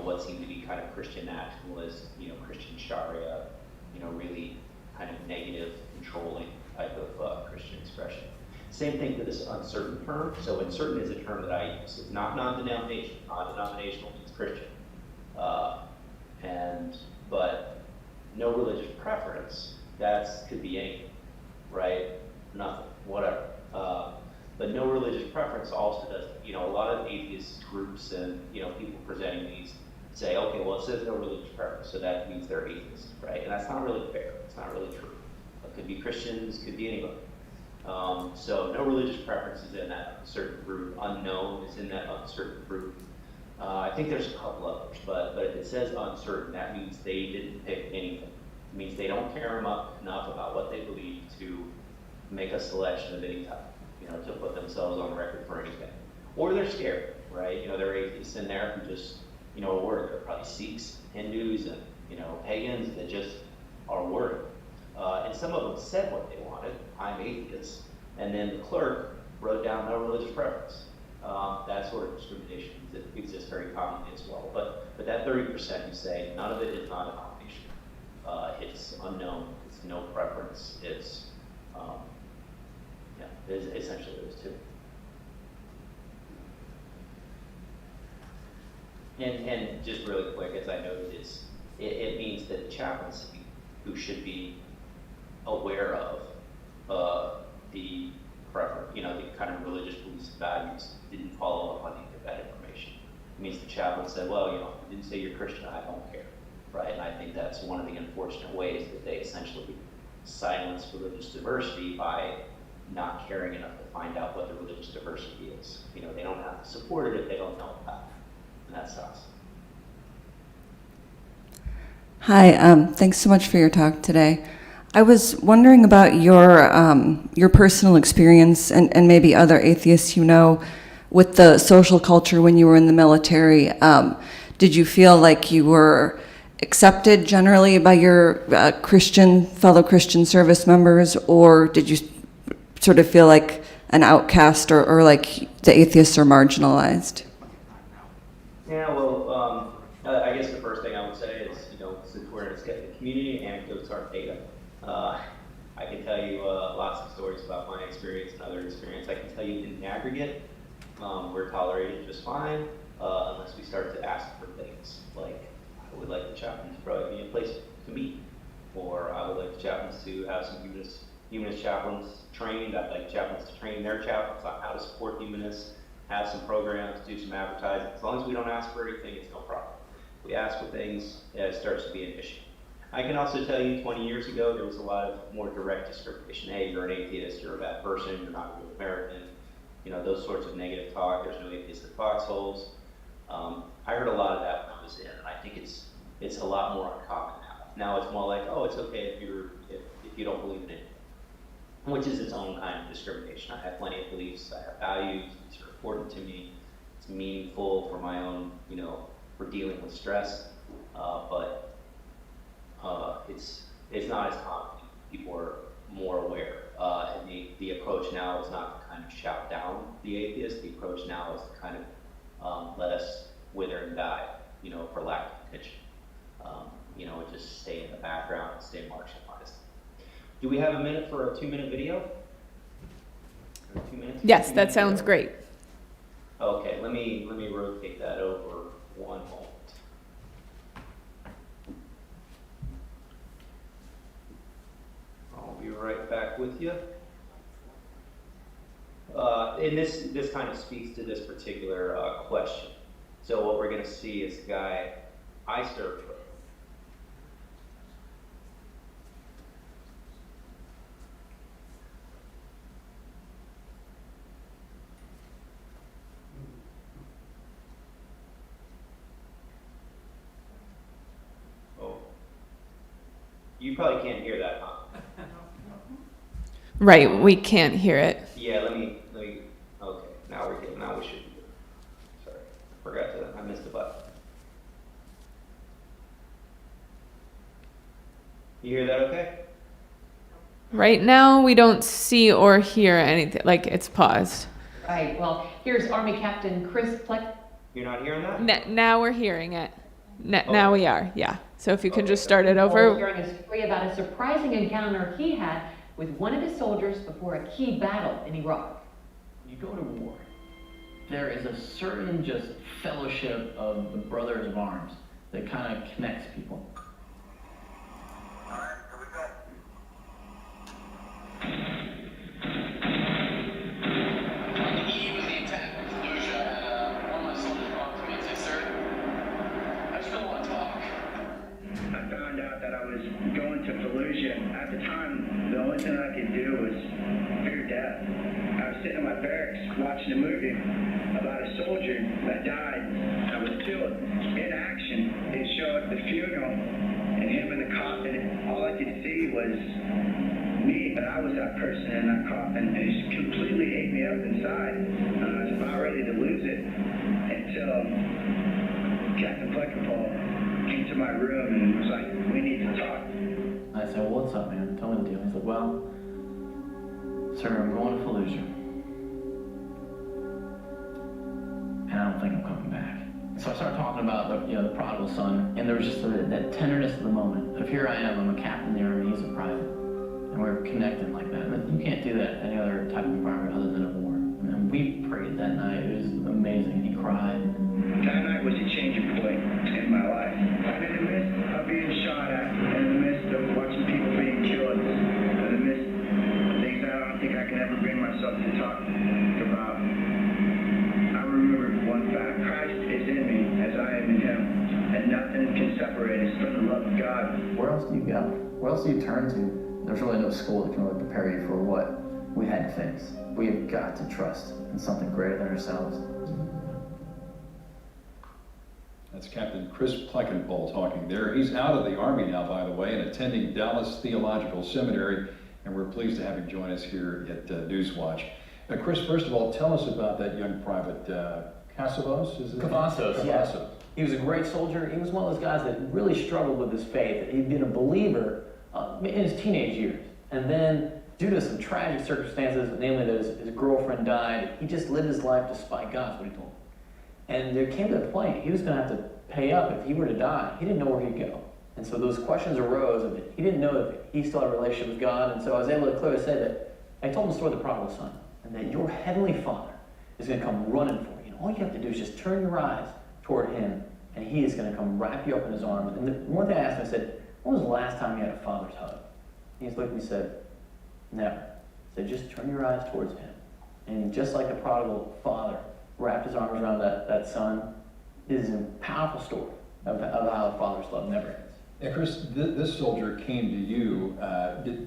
what seemed to be kind of Christian nationalist, Christian Sharia, really kind of negative, controlling type of Christian expression. Same thing for this uncertain term. So uncertain is a term that I use. It's not non-denominational. Non-denominational means Christian. But no religious preference, could be anything, right? Nothing, whatever. But no religious preference also does, a lot of atheist groups and, people presenting these say, okay, well, it says no religious preference, so that means they're atheists, right? And that's not really fair. It's not really true. It could be Christians, could be anybody. So no religious preference is in that uncertain group. Unknown is in that uncertain group. I think there's a couple others, but if it says uncertain, that means they didn't pick anything. It means they don't care enough about what they believe to make a selection of any type, to put themselves on record for anything. Or they're scared, right? There are atheists in there who just, are worried. There are probably Sikhs, Hindus, and, pagans that just are worried. And some of them said what they wanted, I'm atheist, and then the clerk wrote down no religious preference. That sort of discrimination exists very commonly as well. But that 30% who say none of it is non-denominational. It's unknown, it's no preference, it's essentially those two. And just really quick, as I noted, it means that the chaplains who should be aware of the preference, the kind of religious beliefs and values, didn't follow up on any of that information. It means the chaplain said, well, you didn't say you're Christian, I don't care, right? And I think that's one of the unfortunate ways that they essentially silence religious diversity by not caring enough to find out what the religious diversity is. They don't have to support it if they don't know about it. And that sucks. Hi, thanks so much for your talk today. I was wondering about your personal experience and maybe other atheists with the social culture when you were in the military. Did you feel like you were accepted generally by your fellow Christian service members, or did you sort of feel like an outcast or like the atheists are marginalized? Yeah, well, I guess the first thing I would say is, since we're in a skeptic community, anecdotes aren't data. I can tell you lots of stories about my experience and other experience. I can tell you in aggregate, we're tolerated just fine, unless we start to ask for things like, I would like the chaplain to provide me a place to meet, or I would like the chaplains to have some humanist chaplains trained. I'd like chaplains to train their chaplains on how to support humanists, have some programs, do some advertising. As long as we don't ask for anything, it's no problem. If we ask for things, it starts to be an issue. I can also tell you 20 years ago, there was a lot of more direct discrimination. Hey, you're an atheist, you're a bad person, you're not a real American. Those sorts of negative talk. There's no atheists at Foxholes. I heard a lot of that when I was in, and I think it's a lot more uncommon now. Now it's more like, oh, it's okay if you don't believe in it, which is its own kind of discrimination. I have plenty of beliefs, I have values, these are important to me, it's meaningful for my own, for dealing with stress, but it's not as common. People are more aware, and the approach now is not to kind of shout down the atheist. The approach now is to kind of let us wither and die, for lack of attention, and just stay in the background and stay marginalized. Do we have a minute for a 2-minute video? 2 minutes? Yes, that sounds great. Okay, let me rotate that over one moment. I'll be right back with you. And this kind of speaks to this particular question. So what we're going to see is a guy I served with. You probably can't hear that, huh? Right, we can't hear it. Yeah, let me, okay, now we should be good. Sorry, I missed the button. You hear that okay? Right now, we don't see or hear anything, like it's paused. Right, well, here's Army Captain Chris Pleck. You're not hearing that? Now we're hearing it. Now we are, yeah. So if you can just start it Hearing over. a story about a surprising encounter he had with one of his soldiers before a key battle in Iraq. You go to war, there is a certain just fellowship of the brothers of arms that kind of connects people. Going to Fallujah. At the time, the only thing I could do was fear death. I was sitting in my barracks watching a movie about a soldier that died, that was killed in action. It showed the funeral and him in the coffin. All I could see was me, but I was that person in that coffin, and it just completely ate me up inside. I was about ready to lose it until Captain Fleckenpole came to my room and was like, "We need to talk." I said, well, what's up, man? Tell me the deal. He's like, well, sir, I'm going to Fallujah. And I don't think I'm coming back. So I started talking about the prodigal son, and there was just that tenderness of the moment of here I am, I'm a captain in the army, he's a private. And we're connected like that. But you can't do that in any other type of environment other than a war. And we prayed that night. It was amazing. He cried. That night was a changing point in my life. And in the midst of being shot at, in the midst of watching people being killed, in the midst of things that I don't think I can ever bring myself to talk about, I remember one fact: Christ is in me as I am in him, and nothing can separate us from the love of God. Where else do you go? Where else do you turn to? There's really no school that can really prepare you for what we had to face. We have got to trust in something greater than ourselves. That's Captain Chris Fleckenpole talking there. He's out of the Army now, by the way, and attending Dallas Theological Seminary, and we're pleased to have him join us here at Newswatch. Chris, first of all, tell us about that young private, Cavazos, is it? Cavazos, yeah. He was a great soldier. He was one of those guys that really struggled with his faith. He'd been a believer in his teenage years, and then due to some tragic circumstances, namely that his girlfriend died, he just lived his life despite God, what he told him. And there came to a point he was going to have to pay up if he were to die. He didn't know where he'd go. And so those questions arose of it. He didn't know that he still had a relationship with God. And so I was able to clearly say that I told him the story of the prodigal son, and that your heavenly Father is going to come running for you. And all you have to do is just turn your eyes toward him, and he is going to come wrap you up in his arms. And the one thing I asked him, I said, when was the last time you had a father's hug? And he's looked at me and said, never. I said, just turn your eyes towards him. And just like the prodigal father wrapped his arms around that son, it is a powerful story of how a father's love never ends. Yeah, Chris, this soldier came to you.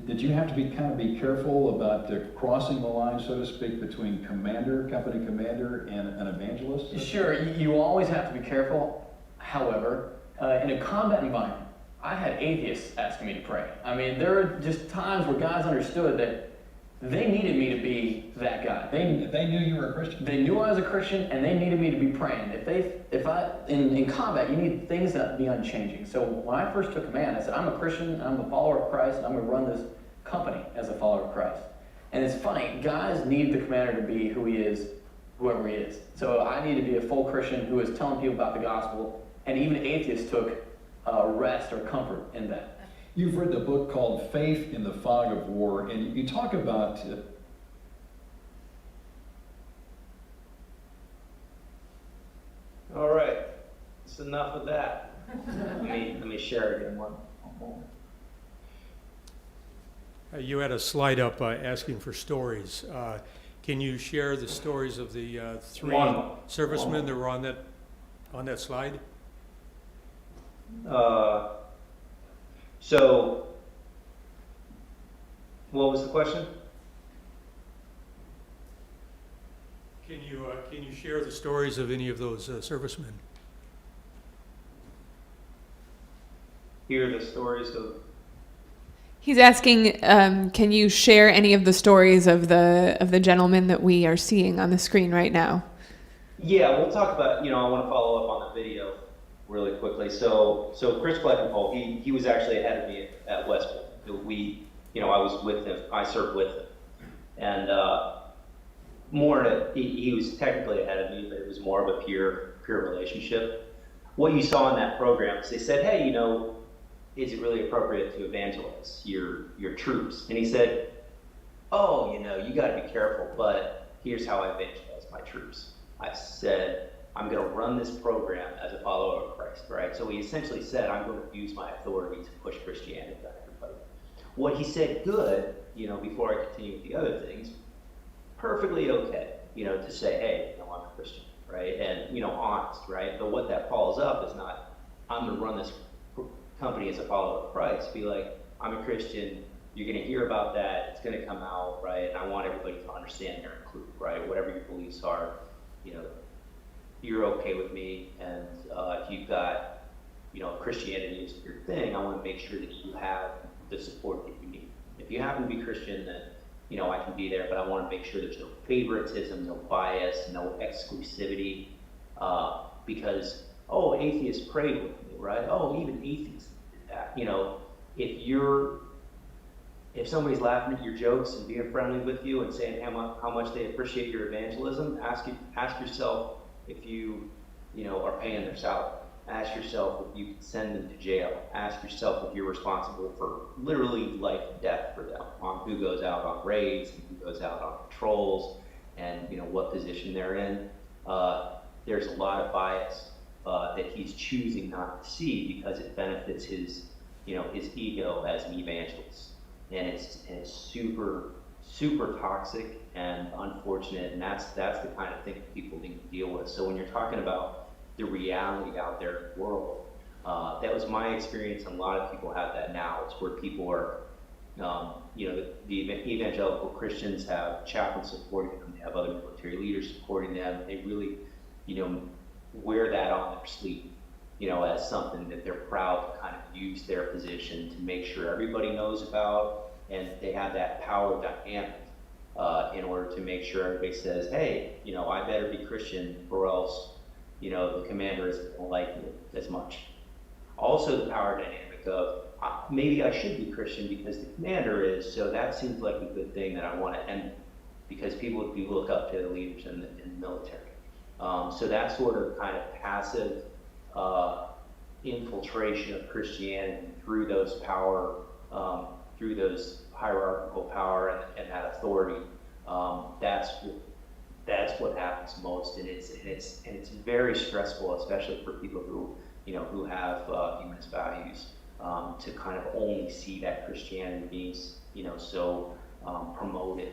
Did you have to be careful about crossing the line, so to speak, between company commander, and an evangelist? Sure, you always have to be careful. However, in a combat environment, I had atheists asking me to pray. I mean, there are just times where guys understood that they needed me to be that guy. They knew you were a Christian. They knew I was a Christian, and they needed me to be praying. In combat, you need things that be unchanging. So when I first took command, I said, I'm a Christian, I'm a follower of Christ, and I'm going to run this company as a follower of Christ. And it's funny, guys need the commander to be who he is, whoever he is. So I need to be a full Christian who is telling people about the gospel, and even atheists took rest or comfort in that. You've written a book called Faith in the Fog of War, and you talk about All right, that's enough of that. let me share it again one moment. You had a slide up asking for stories. Can you share the stories of the three servicemen that were on that slide? So, what was the question? Can you share the stories of any of those servicemen? Hear the stories of. He's asking, can you share any of the stories of the gentlemen that we are seeing on the screen right now? Yeah, we'll talk about. I want to follow up on the video really quickly. So Chris Fleckenpole, he was actually ahead of me at West Point. I was with him. I served with him, and he was technically ahead of me, but it was more of a peer relationship. What you saw in that program is they said, hey, is it really appropriate to evangelize your troops? And he said, oh, you got to be careful, but here's how I evangelize my troops. I said, I'm going to run this program as a follower of Christ, right? So he essentially said, I'm going to use my authority to push Christianity on everybody. What he said good, before I continue with the other things, perfectly okay, to say, hey, I'm a Christian, right? And, honest, right? But what that follows up is not, I'm going to run this company as a follower of Christ. Be like, I'm a Christian, you're going to hear about that, it's going to come out, right? And I want everybody to understand they're included, right? Whatever your beliefs are, you're okay with me. And if you've got, Christianity is your thing, I want to make sure that you have the support that you need. If you happen to be Christian, then, I can be there, but I want to make sure there's no favoritism, no bias, no exclusivity, because, atheists prayed with me, right? Even atheists did that. If somebody's laughing at your jokes and being friendly with you and saying how much they appreciate your evangelism, ask yourself if you are paying their salary. Ask yourself if you can send them to jail. Ask yourself if you're responsible for literally life and death for them, on who goes out on raids and who goes out on patrols, and what position they're in. There's a lot of bias that he's choosing not to see because it benefits his ego as an evangelist. And it's super, super toxic and unfortunate, and that's the kind of thing that people need to deal with. So when you're talking about the reality out there in the world, that was my experience, and a lot of people have that now. It's where people are, the evangelical Christians have chaplains supporting them, they have other military leaders supporting them. They really, wear that on their sleeve, as something that they're proud to kind of use their position to make sure everybody knows about, and they have that power dynamic in order to make sure everybody says, hey, I better be Christian or else, the commander isn't going to like me as much. Also the power dynamic of maybe I should be Christian because the commander is, so that seems like a good thing that I want to end, because people do look up to the leaders in the military. So that sort of kind of passive infiltration of Christianity through those power, through those hierarchical power and that authority, that's what happens most, and it's very stressful, especially for people who have humanist values, to kind of only see that Christianity being so promoted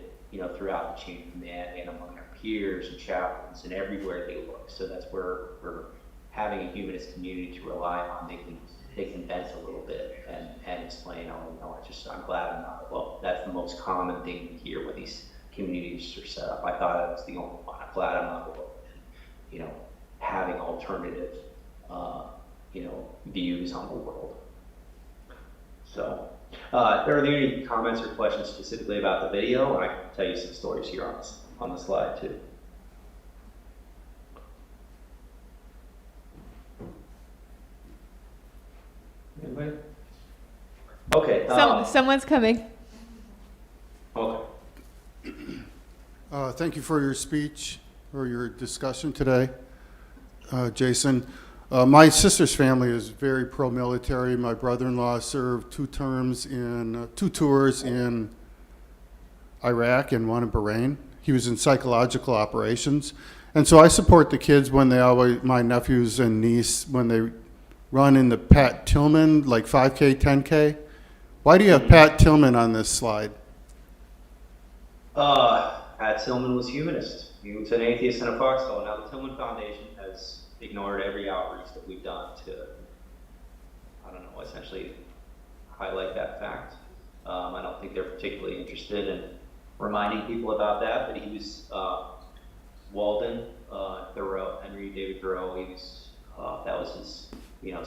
throughout the chain of command and among their peers and chaplains and everywhere they look. So that's where we're having a humanist community to rely on. They can vent a little bit and explain, I'm glad I'm not. Well, that's the most common thing you hear when these communities are set up. I thought I was the only one. I'm glad I'm not alone. Having alternative, views on the world. So, are there any comments or questions specifically about the video? And I can tell you some stories here on the slide too. Anybody? Okay. Someone's coming. Okay. Thank you for your speech or your discussion today, Jason. My sister's family is very pro-military. My brother-in-law served 2 tours in Iraq and 1 in Bahrain. He was in psychological operations. And so I support the kids when my nephews and niece, when they run in the Pat Tillman, like 5K, 10K. Why do you have Pat Tillman on this slide? Pat Tillman was humanist. He was an atheist in a foxhole. Now the Tillman Foundation has ignored every outreach that we've done to, essentially highlight that fact. I don't think they're particularly interested in reminding people about that, but he was Walden, Thoreau, Henry David Thoreau. That was his,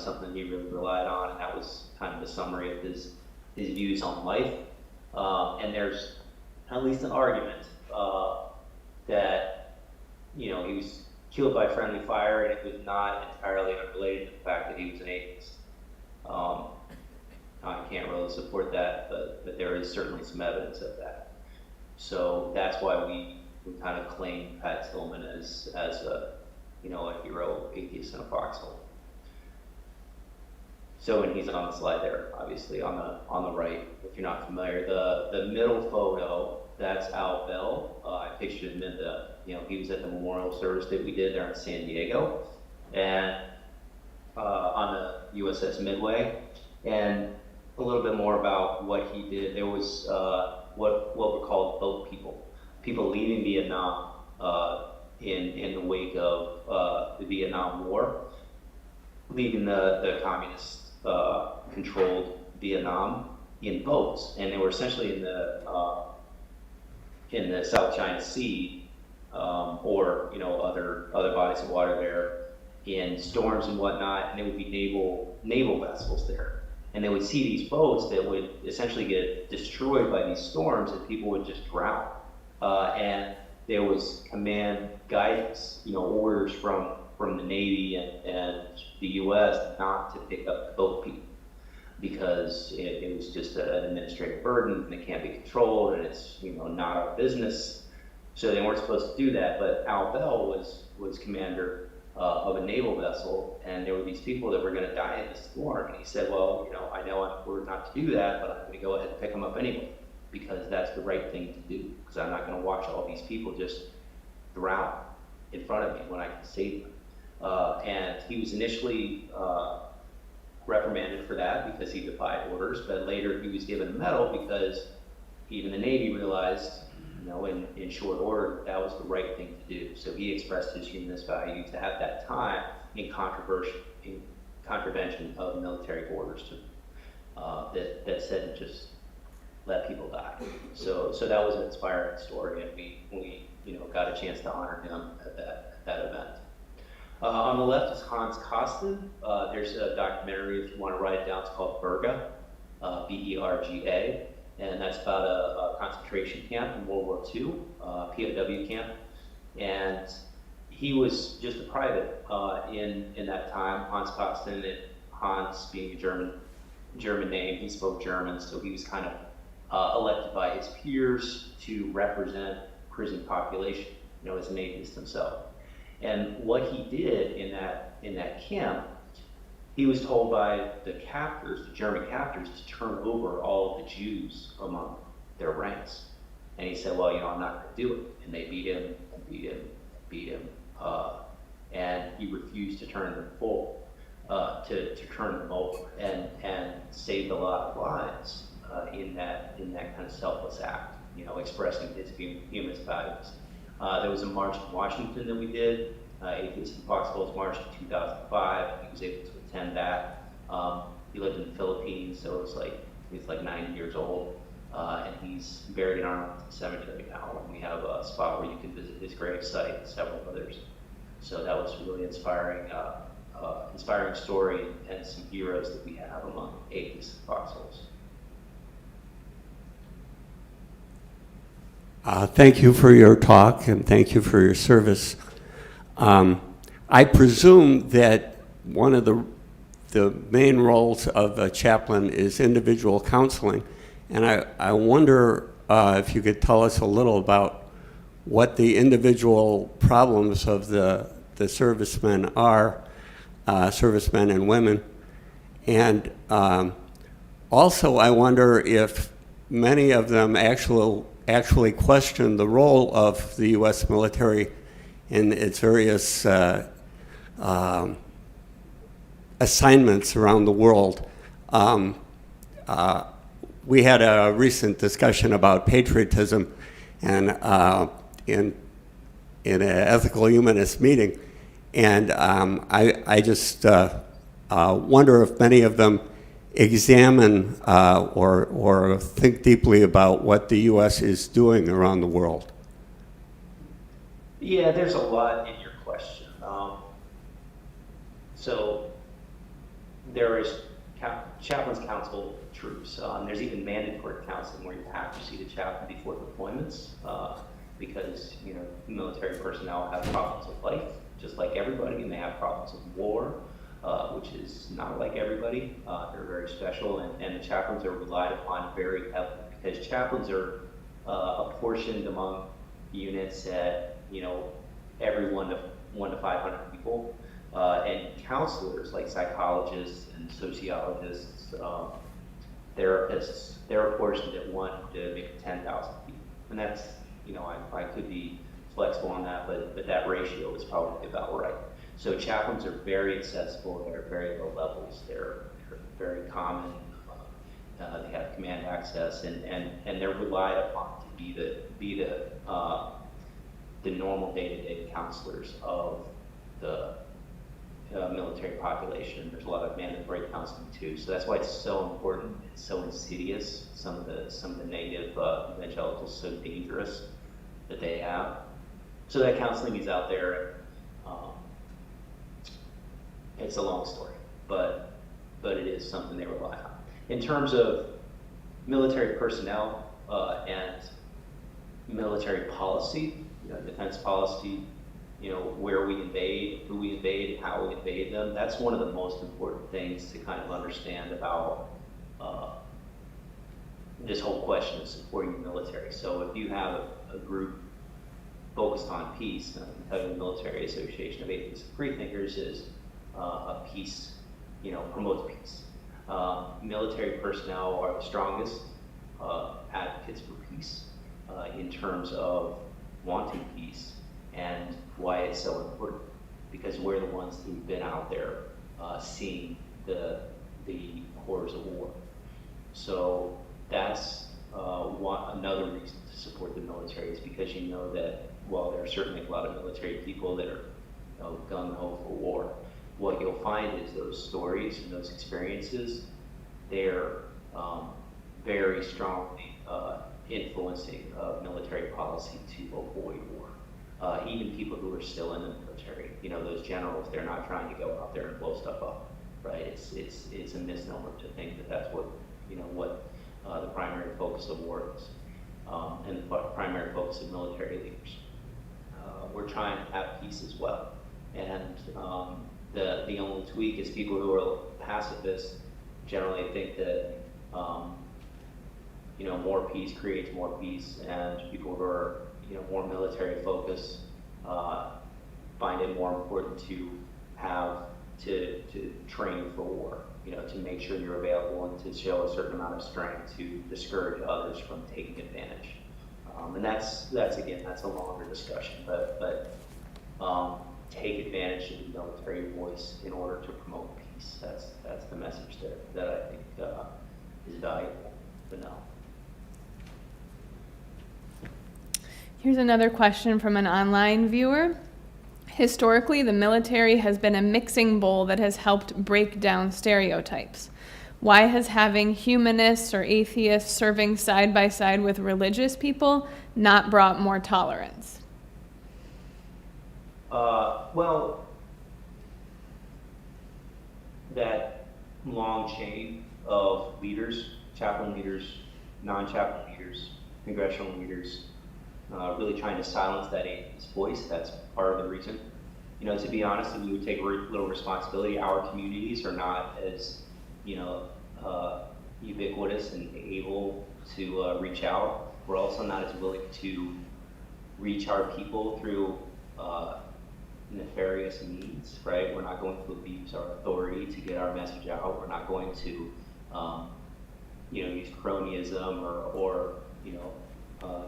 something he really relied on, and that was kind of the summary of his views on life. And there's at least an argument that he was killed by friendly fire, and it was not entirely unrelated to the fact that he was an atheist. I can't really support that, but there is certainly some evidence of that. So that's why we kind of claim Pat Tillman as a hero atheist in a foxhole. So, and he's on the slide there, obviously on the right. If you're not familiar, the middle photo, that's Al Bell. I pictured him in the, he was at the memorial service that we did there in San Diego, and on the USS Midway, and a little bit more about what he did. There was what were called boat people leaving Vietnam in the wake of the Vietnam War, leaving the communist controlled Vietnam in boats, and they were essentially in the South China Sea, or other bodies of water there in storms and whatnot, and there would be naval vessels there, and they would see these boats that would essentially get destroyed by these storms, and people would just drown, and there was command guidance, orders from the Navy and the U.S. not to pick up the boat people, because it was just an administrative burden, and it can't be controlled, and it's not our business. So they weren't supposed to do that. But Al Bell was commander of a naval vessel, and there were these people that were going to die in the storm. And he said, well, I know we're not to do that, but I'm going to go ahead and pick them up anyway, because that's the right thing to do, because I'm not going to watch all these people just drown in front of me when I can save them. And he was initially reprimanded for that because he defied orders, but later he was given a medal because even the Navy realized, in short order, that was the right thing to do. So he expressed his humanist values at that time in contravention of military orders that said just let people die. So that was an inspiring story, and we got a chance to honor him at that event. On the left is Hans Kosten. There's a documentary, if you want to write it down, it's called Berga, B-E-R-G-A, and that's about a concentration camp in World War II, POW camp. And he was just a private in that time, Hans Kosten, and Hans being a German name, he spoke German, so he was kind of elected by his peers to represent prison population, as an atheist himself. And what he did in that camp, he was told by the captors, the German captors, to turn over all of the Jews among their ranks. And he said, well, I'm not going to do it. And they beat him, and he refused to turn them to turn them over, and saved a lot of lives in that kind of selfless act, expressing his humanist values. There was a march in Washington that we did, Atheists and Foxholes March in 2005. He was able to attend that. He lived in the Philippines, so he's like 90 years old, and he's buried in Arlington Cemetery now. And we have a spot where you can visit his grave site and several others. So that was a really inspiring story, and some heroes that we have among Atheists and Foxholes. Thank you for your talk, and thank you for your service. I presume that one of the main roles of a chaplain is individual counseling, and I wonder if you could tell us a little about what the individual problems of the servicemen are, servicemen and women, and also I wonder if many of them actually question the role of the U.S. military in its various assignments around the world. We had a recent discussion about patriotism, and in an ethical humanist meeting, and I just wonder if many of them examine or think deeply about what the U.S. is doing around the world. Yeah, there's a lot in your question. So there is chaplains counsel troops. There's even mandatory counseling where you have to see the chaplain before deployments, because military personnel have problems of life, just like everybody, and they have problems of war, which is not like everybody. They're very special, and the chaplains are relied upon very heavily, because chaplains are apportioned among units at every 1 to 500 people, and counselors like psychologists and sociologists, therapists, they're apportioned at 1 to maybe 10,000 people. And that's, you know, I could be flexible on that, but that ratio is probably about right. So chaplains are very accessible, they're very low levels, they're very common, they have command access, and they're relied upon to be the normal day-to-day counselors of the military population. There's a lot of mandatory counseling too, so that's why it's so important. It's so insidious. Some of the negative evangelicals so dangerous that they have. So that counseling is out there. It's a long story, but it is something they rely on. In terms of military personnel and military policy, you know, defense policy, you know, where we invade, who we invade, and how we invade them, that's one of the most important things to kind of understand about this whole question of supporting the military. So if you have a group focused on peace, and I can tell you the Military Association of Atheists and Freethinkers is a peace, you know, promotes peace. Military personnel are the strongest advocates for peace in terms of wanting peace, and why it's so important, because we're the ones who've been out there seeing the horrors of war. So that's another reason to support the military, is because you know that while there are certainly a lot of military people that are, you know, gung-ho for war, what you'll find is those stories and those experiences, they're very strongly influencing military policy to avoid war. Even people who are still in the military, you know, those generals, they're not trying to go out there and blow stuff up, right? It's a misnomer to think that that's what, you know, what the primary focus of war is, and the primary focus of military leaders. We're trying to have peace as well, and the only tweak is people who are pacifists generally think that you know, more peace creates more peace, and people who are, you know, more military focused find it more important to have to train for war, you know, to make sure you're available and to show a certain amount of strength to discourage others from taking advantage. And that's again, that's a longer discussion, but take advantage of the military voice in order to promote peace. That's the message that I think is valuable. But no. Here's another question from an online viewer. Historically, the military has been a mixing bowl that has helped break down stereotypes. Why has having humanists or atheists serving side by side with religious people not brought more tolerance? Well, that long chain of leaders, chaplain leaders, non-chaplain leaders, congressional leaders, really trying to silence that atheist voice, that's part of the reason. You know, to be honest, we would take a little responsibility. Our communities are not as, you know, ubiquitous and able to reach out. We're also not as willing to reach our people through nefarious means, right? We're not going to abuse our authority to get our message out. We're not going to, you know, use cronyism or you know,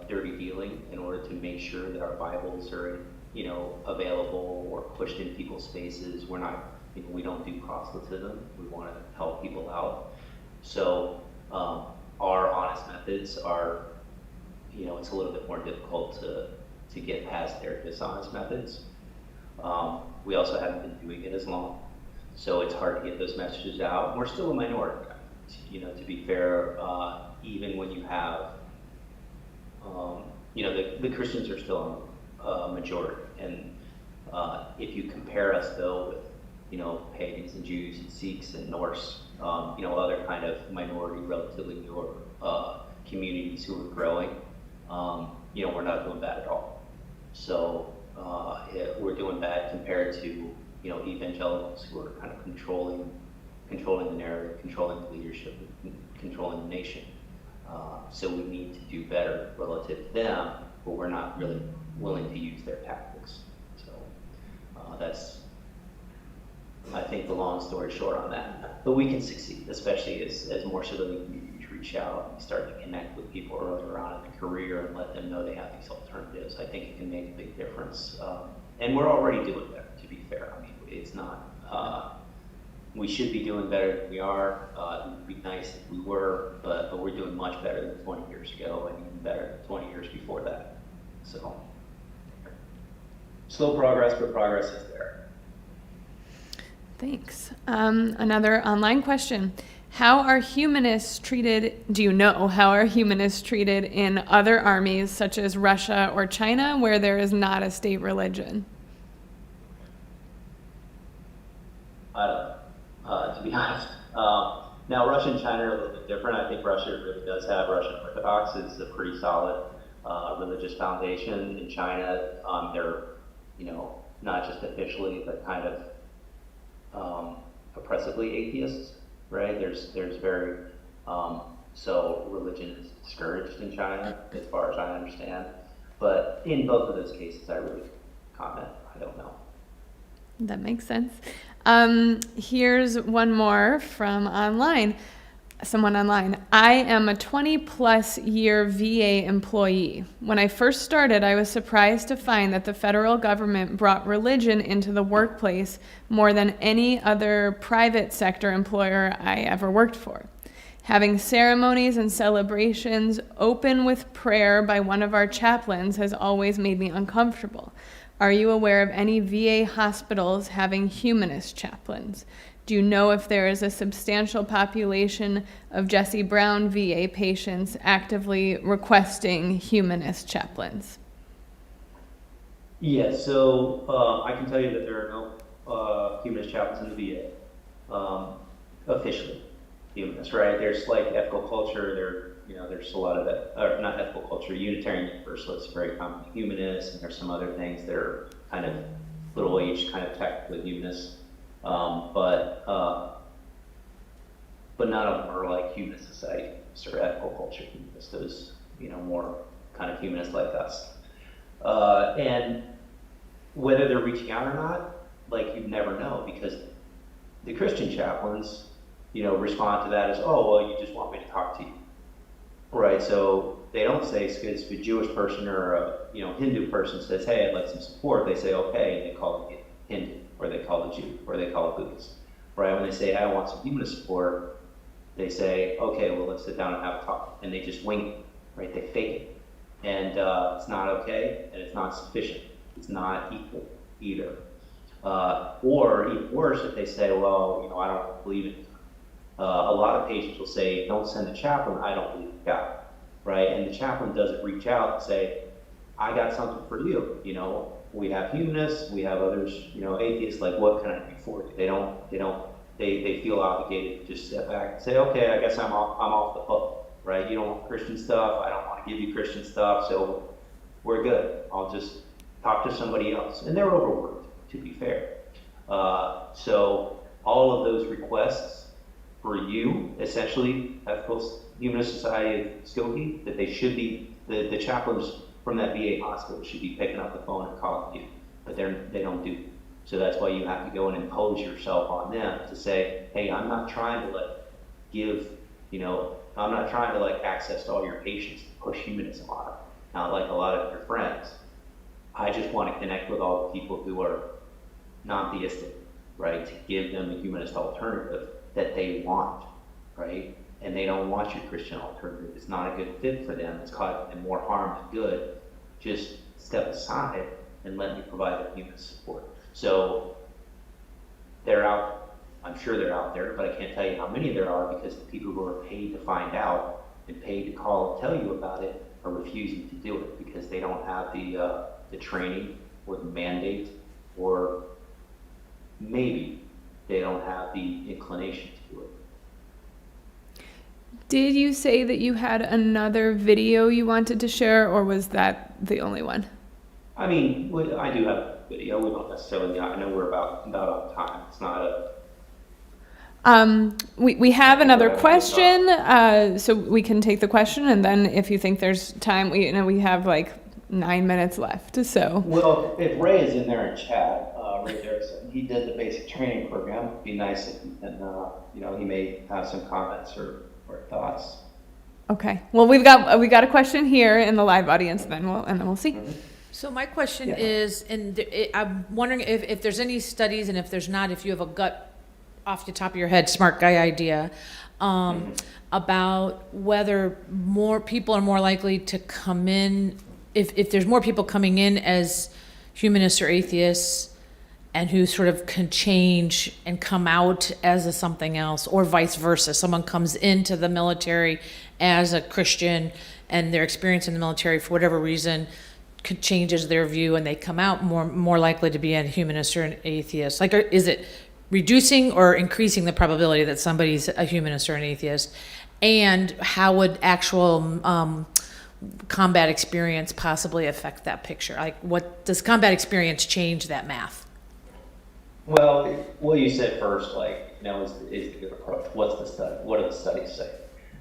dirty dealing in order to make sure that our Bibles are, you know, available or pushed in people's faces. We're not, you know, we don't do proselytism. We want to help people out. So our honest methods are, you know, it's a little bit more difficult to get past their dishonest methods. We also haven't been doing it as long, so it's hard to get those messages out. We're still a minority, you know, to be fair, even when you have, you know, the Christians are still a majority, and if you compare us though with, you know, pagans and Jews and Sikhs and Norse, you know, other kind of minority, relatively newer communities who are growing, you know, we're not doing bad at all. So we're doing bad compared to, you know, evangelicals who are kind of controlling the narrative, controlling the leadership, controlling the nation. So we need to do better relative to them, but we're not really willing to use their tactics. So that's, I think, the long story short on that. But we can succeed, especially as more civilian communities reach reach out and start to connect with people earlier on in the career and let them know they have these alternatives, I think it can make a big difference. And we're already doing better, to be fair. I mean, it's not, we should be doing better than we are. It would be nice if we were, but we're doing much better than 20 years ago and even better than 20 years before that. So, slow progress, but progress is there. Thanks. Another online question. How are humanists treated, do you know how are humanists treated in other armies such as Russia or China where there is not a state religion? I don't know, to be honest. Now, Russia and China are a little bit different. I think Russia really does have, Russian Orthodox is a pretty solid religious foundation. In China, they're, you know, not just officially, but kind of oppressively atheists, right? There's very, so religion is discouraged in China, as far as I understand. But in both of those cases, I really comment, I don't know. That makes sense. Here's one more from online. Someone online. I am a 20-plus year VA employee. When I first started, I was surprised to find that the federal government brought religion into the workplace more than any other private sector employer I ever worked for. Having ceremonies and celebrations open with prayer by one of our chaplains has always made me uncomfortable. Are you aware of any VA hospitals having humanist chaplains? Do you know if there is a substantial population of Jesse Brown VA patients actively requesting humanist chaplains? Yeah, so I can tell you that there are no humanist chaplains in the VA, officially humanist, right? There's like ethical culture, there's a lot of that, or not ethical culture, Unitarian Universalists are very commonly humanists, and there's some other things that are kind of little h, kind of technically humanists. But none of them are like humanist society or ethical culture humanists. Those, more kind of humanists like us. And whether they're reaching out or not, like you'd never know, because the Christian chaplains, respond to that as, oh, well, you just want me to talk to you, right? So they don't say, if a Jewish person or a Hindu person says, hey, I'd like some support, they say, okay, and they call it Hindu, or they call it Jew, or they call it Buddhist, right? When they say, I want some humanist support, they say, okay, well, let's sit down and have a talk, and they just wing it, right? They fake it, and it's not okay, and it's not sufficient. It's not equal either. Or even worse, if they say, well, I don't believe in God. A lot of patients will say, don't send a chaplain, I don't believe in God, right? And the chaplain doesn't reach out and say, I got something for you. We have humanists, we have others, atheists, like what can I do for you? They feel obligated to just step back and say, okay, I guess I'm off the hook, right? You don't want Christian stuff, I don't want to give you Christian stuff, so we're good. I'll just talk to somebody else. And they're overworked, to be fair. So all of those requests for you, essentially, Ethical Humanist Society of Skokie, that they should be, the chaplains from that VA hospital should be picking up the phone and calling you, but they don't do. So that's why you have to go and impose yourself on them to say, hey, I'm not trying to I'm not trying to access all your patients to push humanism on them, not like a lot of your friends. I just want to connect with all the people who are non-theistic, right? To give them a humanist alternative that they want, right? And they don't want your Christian alternative. It's not a good fit for them. It's causing them more harm than good. Just step aside and let me provide them human support. So they're out, I'm sure they're out there, but I can't tell you how many there are because the people who are paid to find out and paid to call and tell you about it are refusing to do it because they don't have the training or the mandate, or maybe they don't have the inclination to do it. Did you say that you had another video you wanted to share, or was that the only one? I mean, I do have a video. We don't necessarily, I know we're about on time. It's not a... We have another question, so we can take the question, and then if you think there's time, we have like 9 minutes left, so. Well, if Ray is in there in chat, Ray Derrickson, he did the basic training program. It'd be nice if he can, he may have some comments or thoughts. Okay. Well, we got a question here in the live audience. Then we'll see. So my question is, I'm wondering if there's any studies, and if there's not, if you have a gut off the top of your head, smart guy idea, about whether more people are more likely to come in, if there's more people coming in as humanists or atheists, and who sort of can change and come out as a something else, or vice versa. Someone comes into the military as a Christian, and their experience in the military, for whatever reason, changes their view, and they come out more likely to be a humanist or an atheist. Like, is it reducing or increasing the probability that somebody's a humanist or an atheist? And how would actual combat experience possibly affect that picture? Like, what does combat experience change that math? Well, what you said first, like, you know, is the good approach. What's the study? What do the studies say?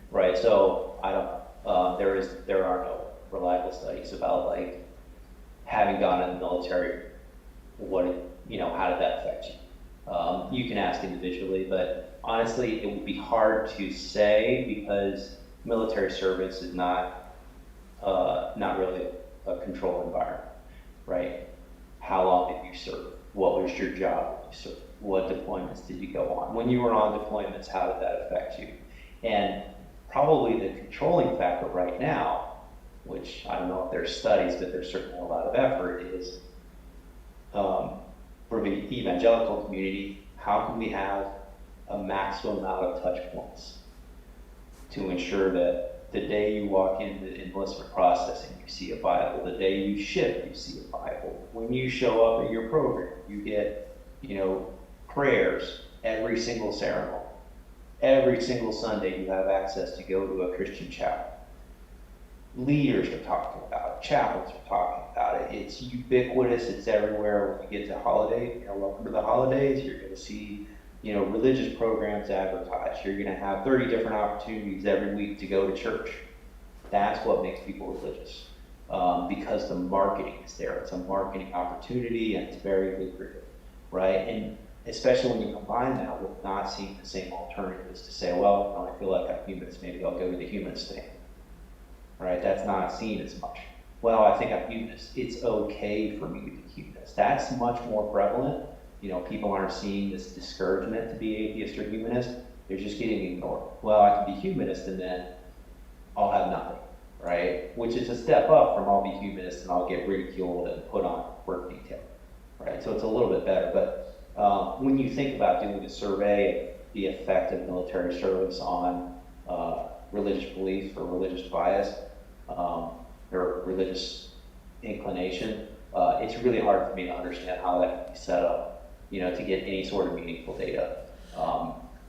Right. So I don't. There are no reliable studies about, like, having gone in the military. How did that affect you? You can ask individually, but honestly, it would be hard to say because military service is not really a controlled environment, right? How long did you serve? What was your job when you served? What deployments did you go on? When you were on deployments, how did that affect you? And probably the controlling factor right now, which I don't know if there's studies, but there's certainly a lot of effort, is for the evangelical community, how can we have a maximum amount of touch points to ensure that the day you walk into the enlistment processing, you see a Bible. The day you ship, you see a Bible. When you show up at your program, you get, prayers every single ceremony. Every single Sunday, you have access to go to a Christian chapel. Leaders are talking about it. Chaplains are talking about it. It's ubiquitous. It's everywhere. When you get to holiday, welcome to the holidays. You're going to see, religious programs advertised. You're going to have 30 different opportunities every week to go to church. That's what makes people religious, because the marketing is there. It's a marketing opportunity, and it's very lucrative, right? And especially when you combine that with not seeing the same alternatives to say, well, when I feel like I'm humanist, maybe I'll go to the humanist thing, right? That's not seen as much. Well, I think I'm humanist. It's okay for me to be humanist. That's much more prevalent. People aren't seeing this discouragement to be atheist or humanist. They're just getting ignored. Well, I can be humanist and then I'll have nothing, right? Which is a step up from I'll be humanist and I'll get ridiculed and put on work detail, right? So it's a little bit better. But when you think about doing a survey of the effect of military service on religious belief or religious bias or religious inclination, it's really hard for me to understand how that can be set up, to get any sort of meaningful data.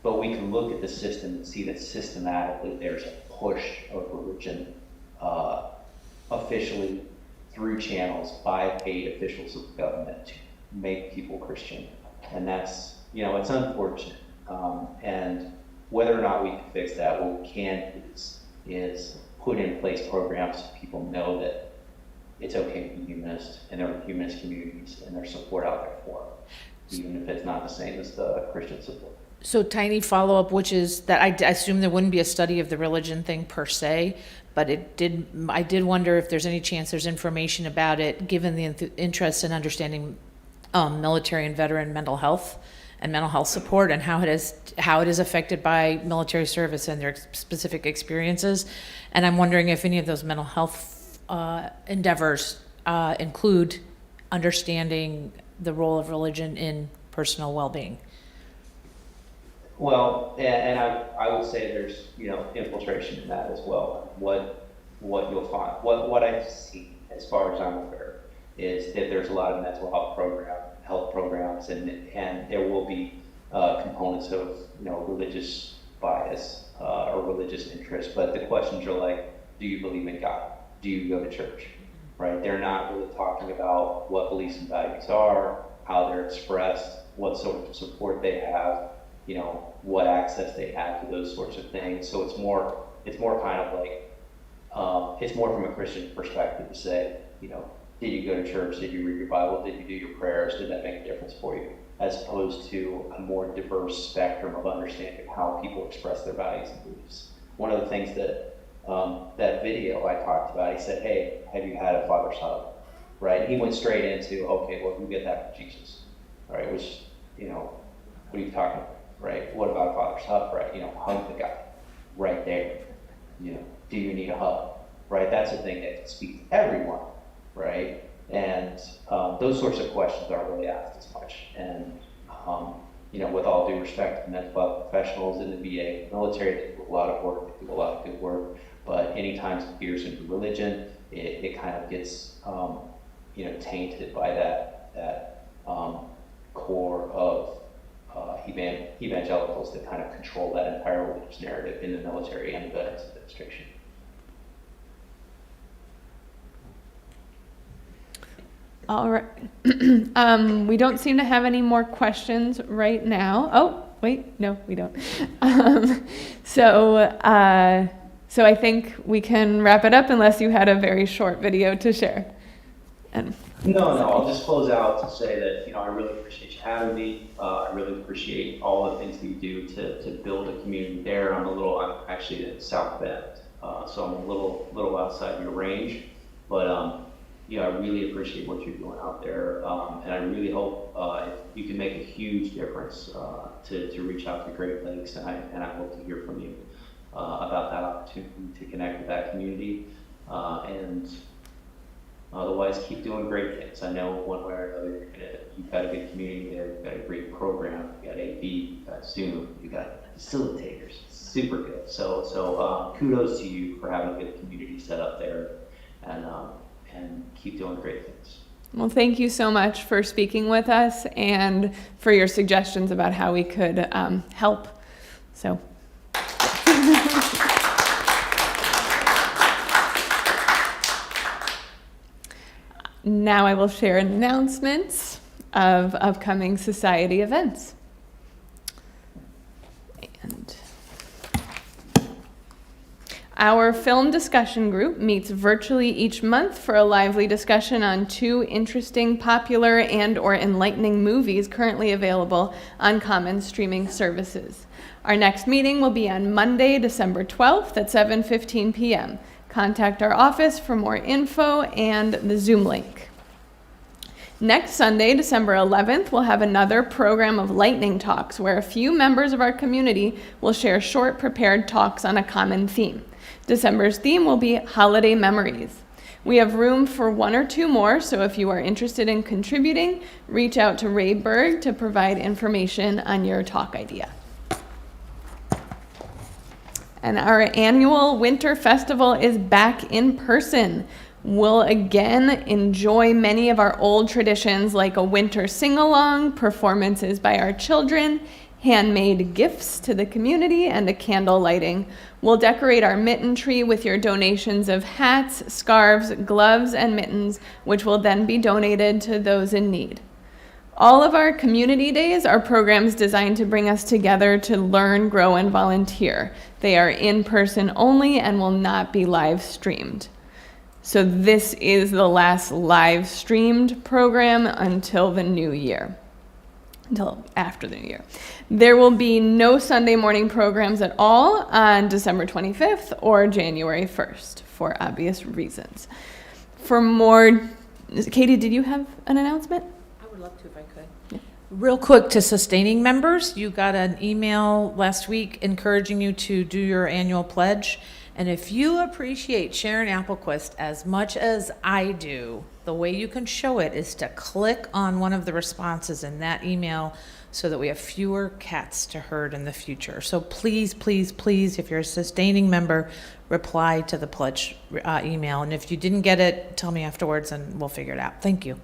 But we can look at the system and see that systematically there's a push of religion officially through channels by paid officials of the government to make people Christian. And that's, it's unfortunate. And whether or not we can fix that, what we can is put in place programs so people know that it's okay to be humanist, and there are humanist communities and there's support out there for it, even if it's not the same as the Christian support. So tiny follow-up, which is that I assume there wouldn't be a study of the religion thing per se, but I did wonder if there's any chance there's information about it, given the interest in understanding military and veteran mental health and mental health support, and how it is affected by military service and their specific experiences. And I'm wondering if any of those mental health endeavors include understanding the role of religion in personal well-being. Well, and I would say there's infiltration in that as well. What you'll find, what I've seen as far as I'm aware, is that there's a lot of mental health programs, and there will be components of religious bias or religious interest. But the questions are like, do you believe in God? Do you go to church? Right? They're not really talking about what beliefs and values are, how they're expressed, what sort of support they have, what access they have to those sorts of things. So it's more kind of like, it's more from a Christian perspective to say, did you go to church? Did you read your Bible? Did you do your prayers? Did that make a difference for you? As opposed to a more diverse spectrum of understanding how people express their values and beliefs. One of the things that that video I talked about, he said, hey, have you had a Father's Hug? Right? He went straight into, okay, well, who get that from Jesus? All right, which, you know, what are you talking about? Right? What about a Father's Hug? Right? You know, hug the guy right there. You know, do you need a hug? Right? That's a thing that can speak to everyone. Right? And those sorts of questions aren't really asked as much. And, you know, with all due respect to mental health professionals in the VA, military, they do a lot of work, they do a lot of good work, but anytime it veers into religion, it kind of gets, you know, tainted by that core of evangelicals that kind of control that entire religious narrative in the military and the Veterans Administration. All right. We don't seem to have any more questions right now. Oh, wait, no, we don't. So I think we can wrap it up unless you had a very short video to share. And No, I'll just close out to say that, you know, I really appreciate you having me. I really appreciate all the things that you do to build a community there. I'm actually in South Bend, so I'm a little outside your range, but you know, I really appreciate what you're doing out there, and I really hope you can make a huge difference to reach out to Great Lakes, and I hope to hear from you about that opportunity to connect with that community, and otherwise keep doing great things. I know one way or another you've got a good community there, you've got a great program, you got AV, you got Zoom, you got facilitators, super good. So kudos to you for having a good community set up there, and keep doing great things. well, thank you so much for speaking with us and for your suggestions about how we could help. So. Now I will share announcements of upcoming society events. And our film discussion group meets virtually each month for a lively discussion on 2 interesting, popular, and/or enlightening movies currently available on common streaming services. Our next meeting will be on Monday, December 12th at 7:15 p.m. Contact our office for more info and the Zoom link. Next Sunday, December 11th, we'll have another program of lightning talks where a few members of our community will share short prepared talks on a common theme. December's theme will be holiday memories. We have room for 1 or 2 more, so if you are interested in contributing, reach out to Ray Berg to provide information on your talk idea. And our annual winter festival is back in person. We'll again enjoy many of our old traditions like a winter sing-along, performances by our children, handmade gifts to the community, and a candle lighting. We'll decorate our mitten tree with your donations of hats, scarves, gloves, and mittens, which will then be donated to those in need. All of our community days are programs designed to bring us together to learn, grow, and volunteer. They are in person only and will not be live streamed. So this is the last live streamed program until the new year, until after the new year. There will be no Sunday morning programs at all on December 25th or January 1st for obvious reasons. For more, Katie, did you have an announcement? I would love to if I could. Yeah. Real quick to sustaining members, you got an email last week encouraging you to do your annual pledge. And if you appreciate Sharon Applequist as much as I do, the way you can show it is to click on one of the responses in that email so that we have fewer cats to herd in the future. So please, please, please, if you're a sustaining member, reply to the pledge email. And if you didn't get it, tell me afterwards and we'll figure it out. Thank you.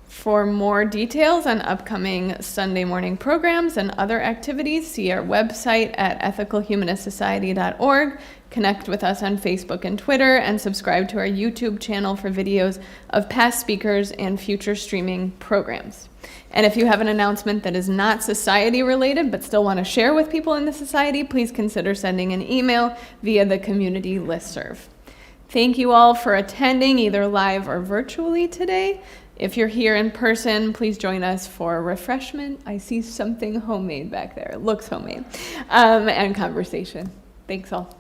For more details on upcoming Sunday morning programs and other activities, see our website at ethicalhumanistsociety.org, connect with us on Facebook and Twitter, and subscribe to our YouTube channel for videos of past speakers and future streaming programs. And if you have an announcement that is not society related but still want to share with people in the society, please consider sending an email via the community listserv. Thank you all for attending either live or virtually today. If you're here in person, please join us for refreshment. I see something homemade back there. It looks homemade. And conversation. Thanks all.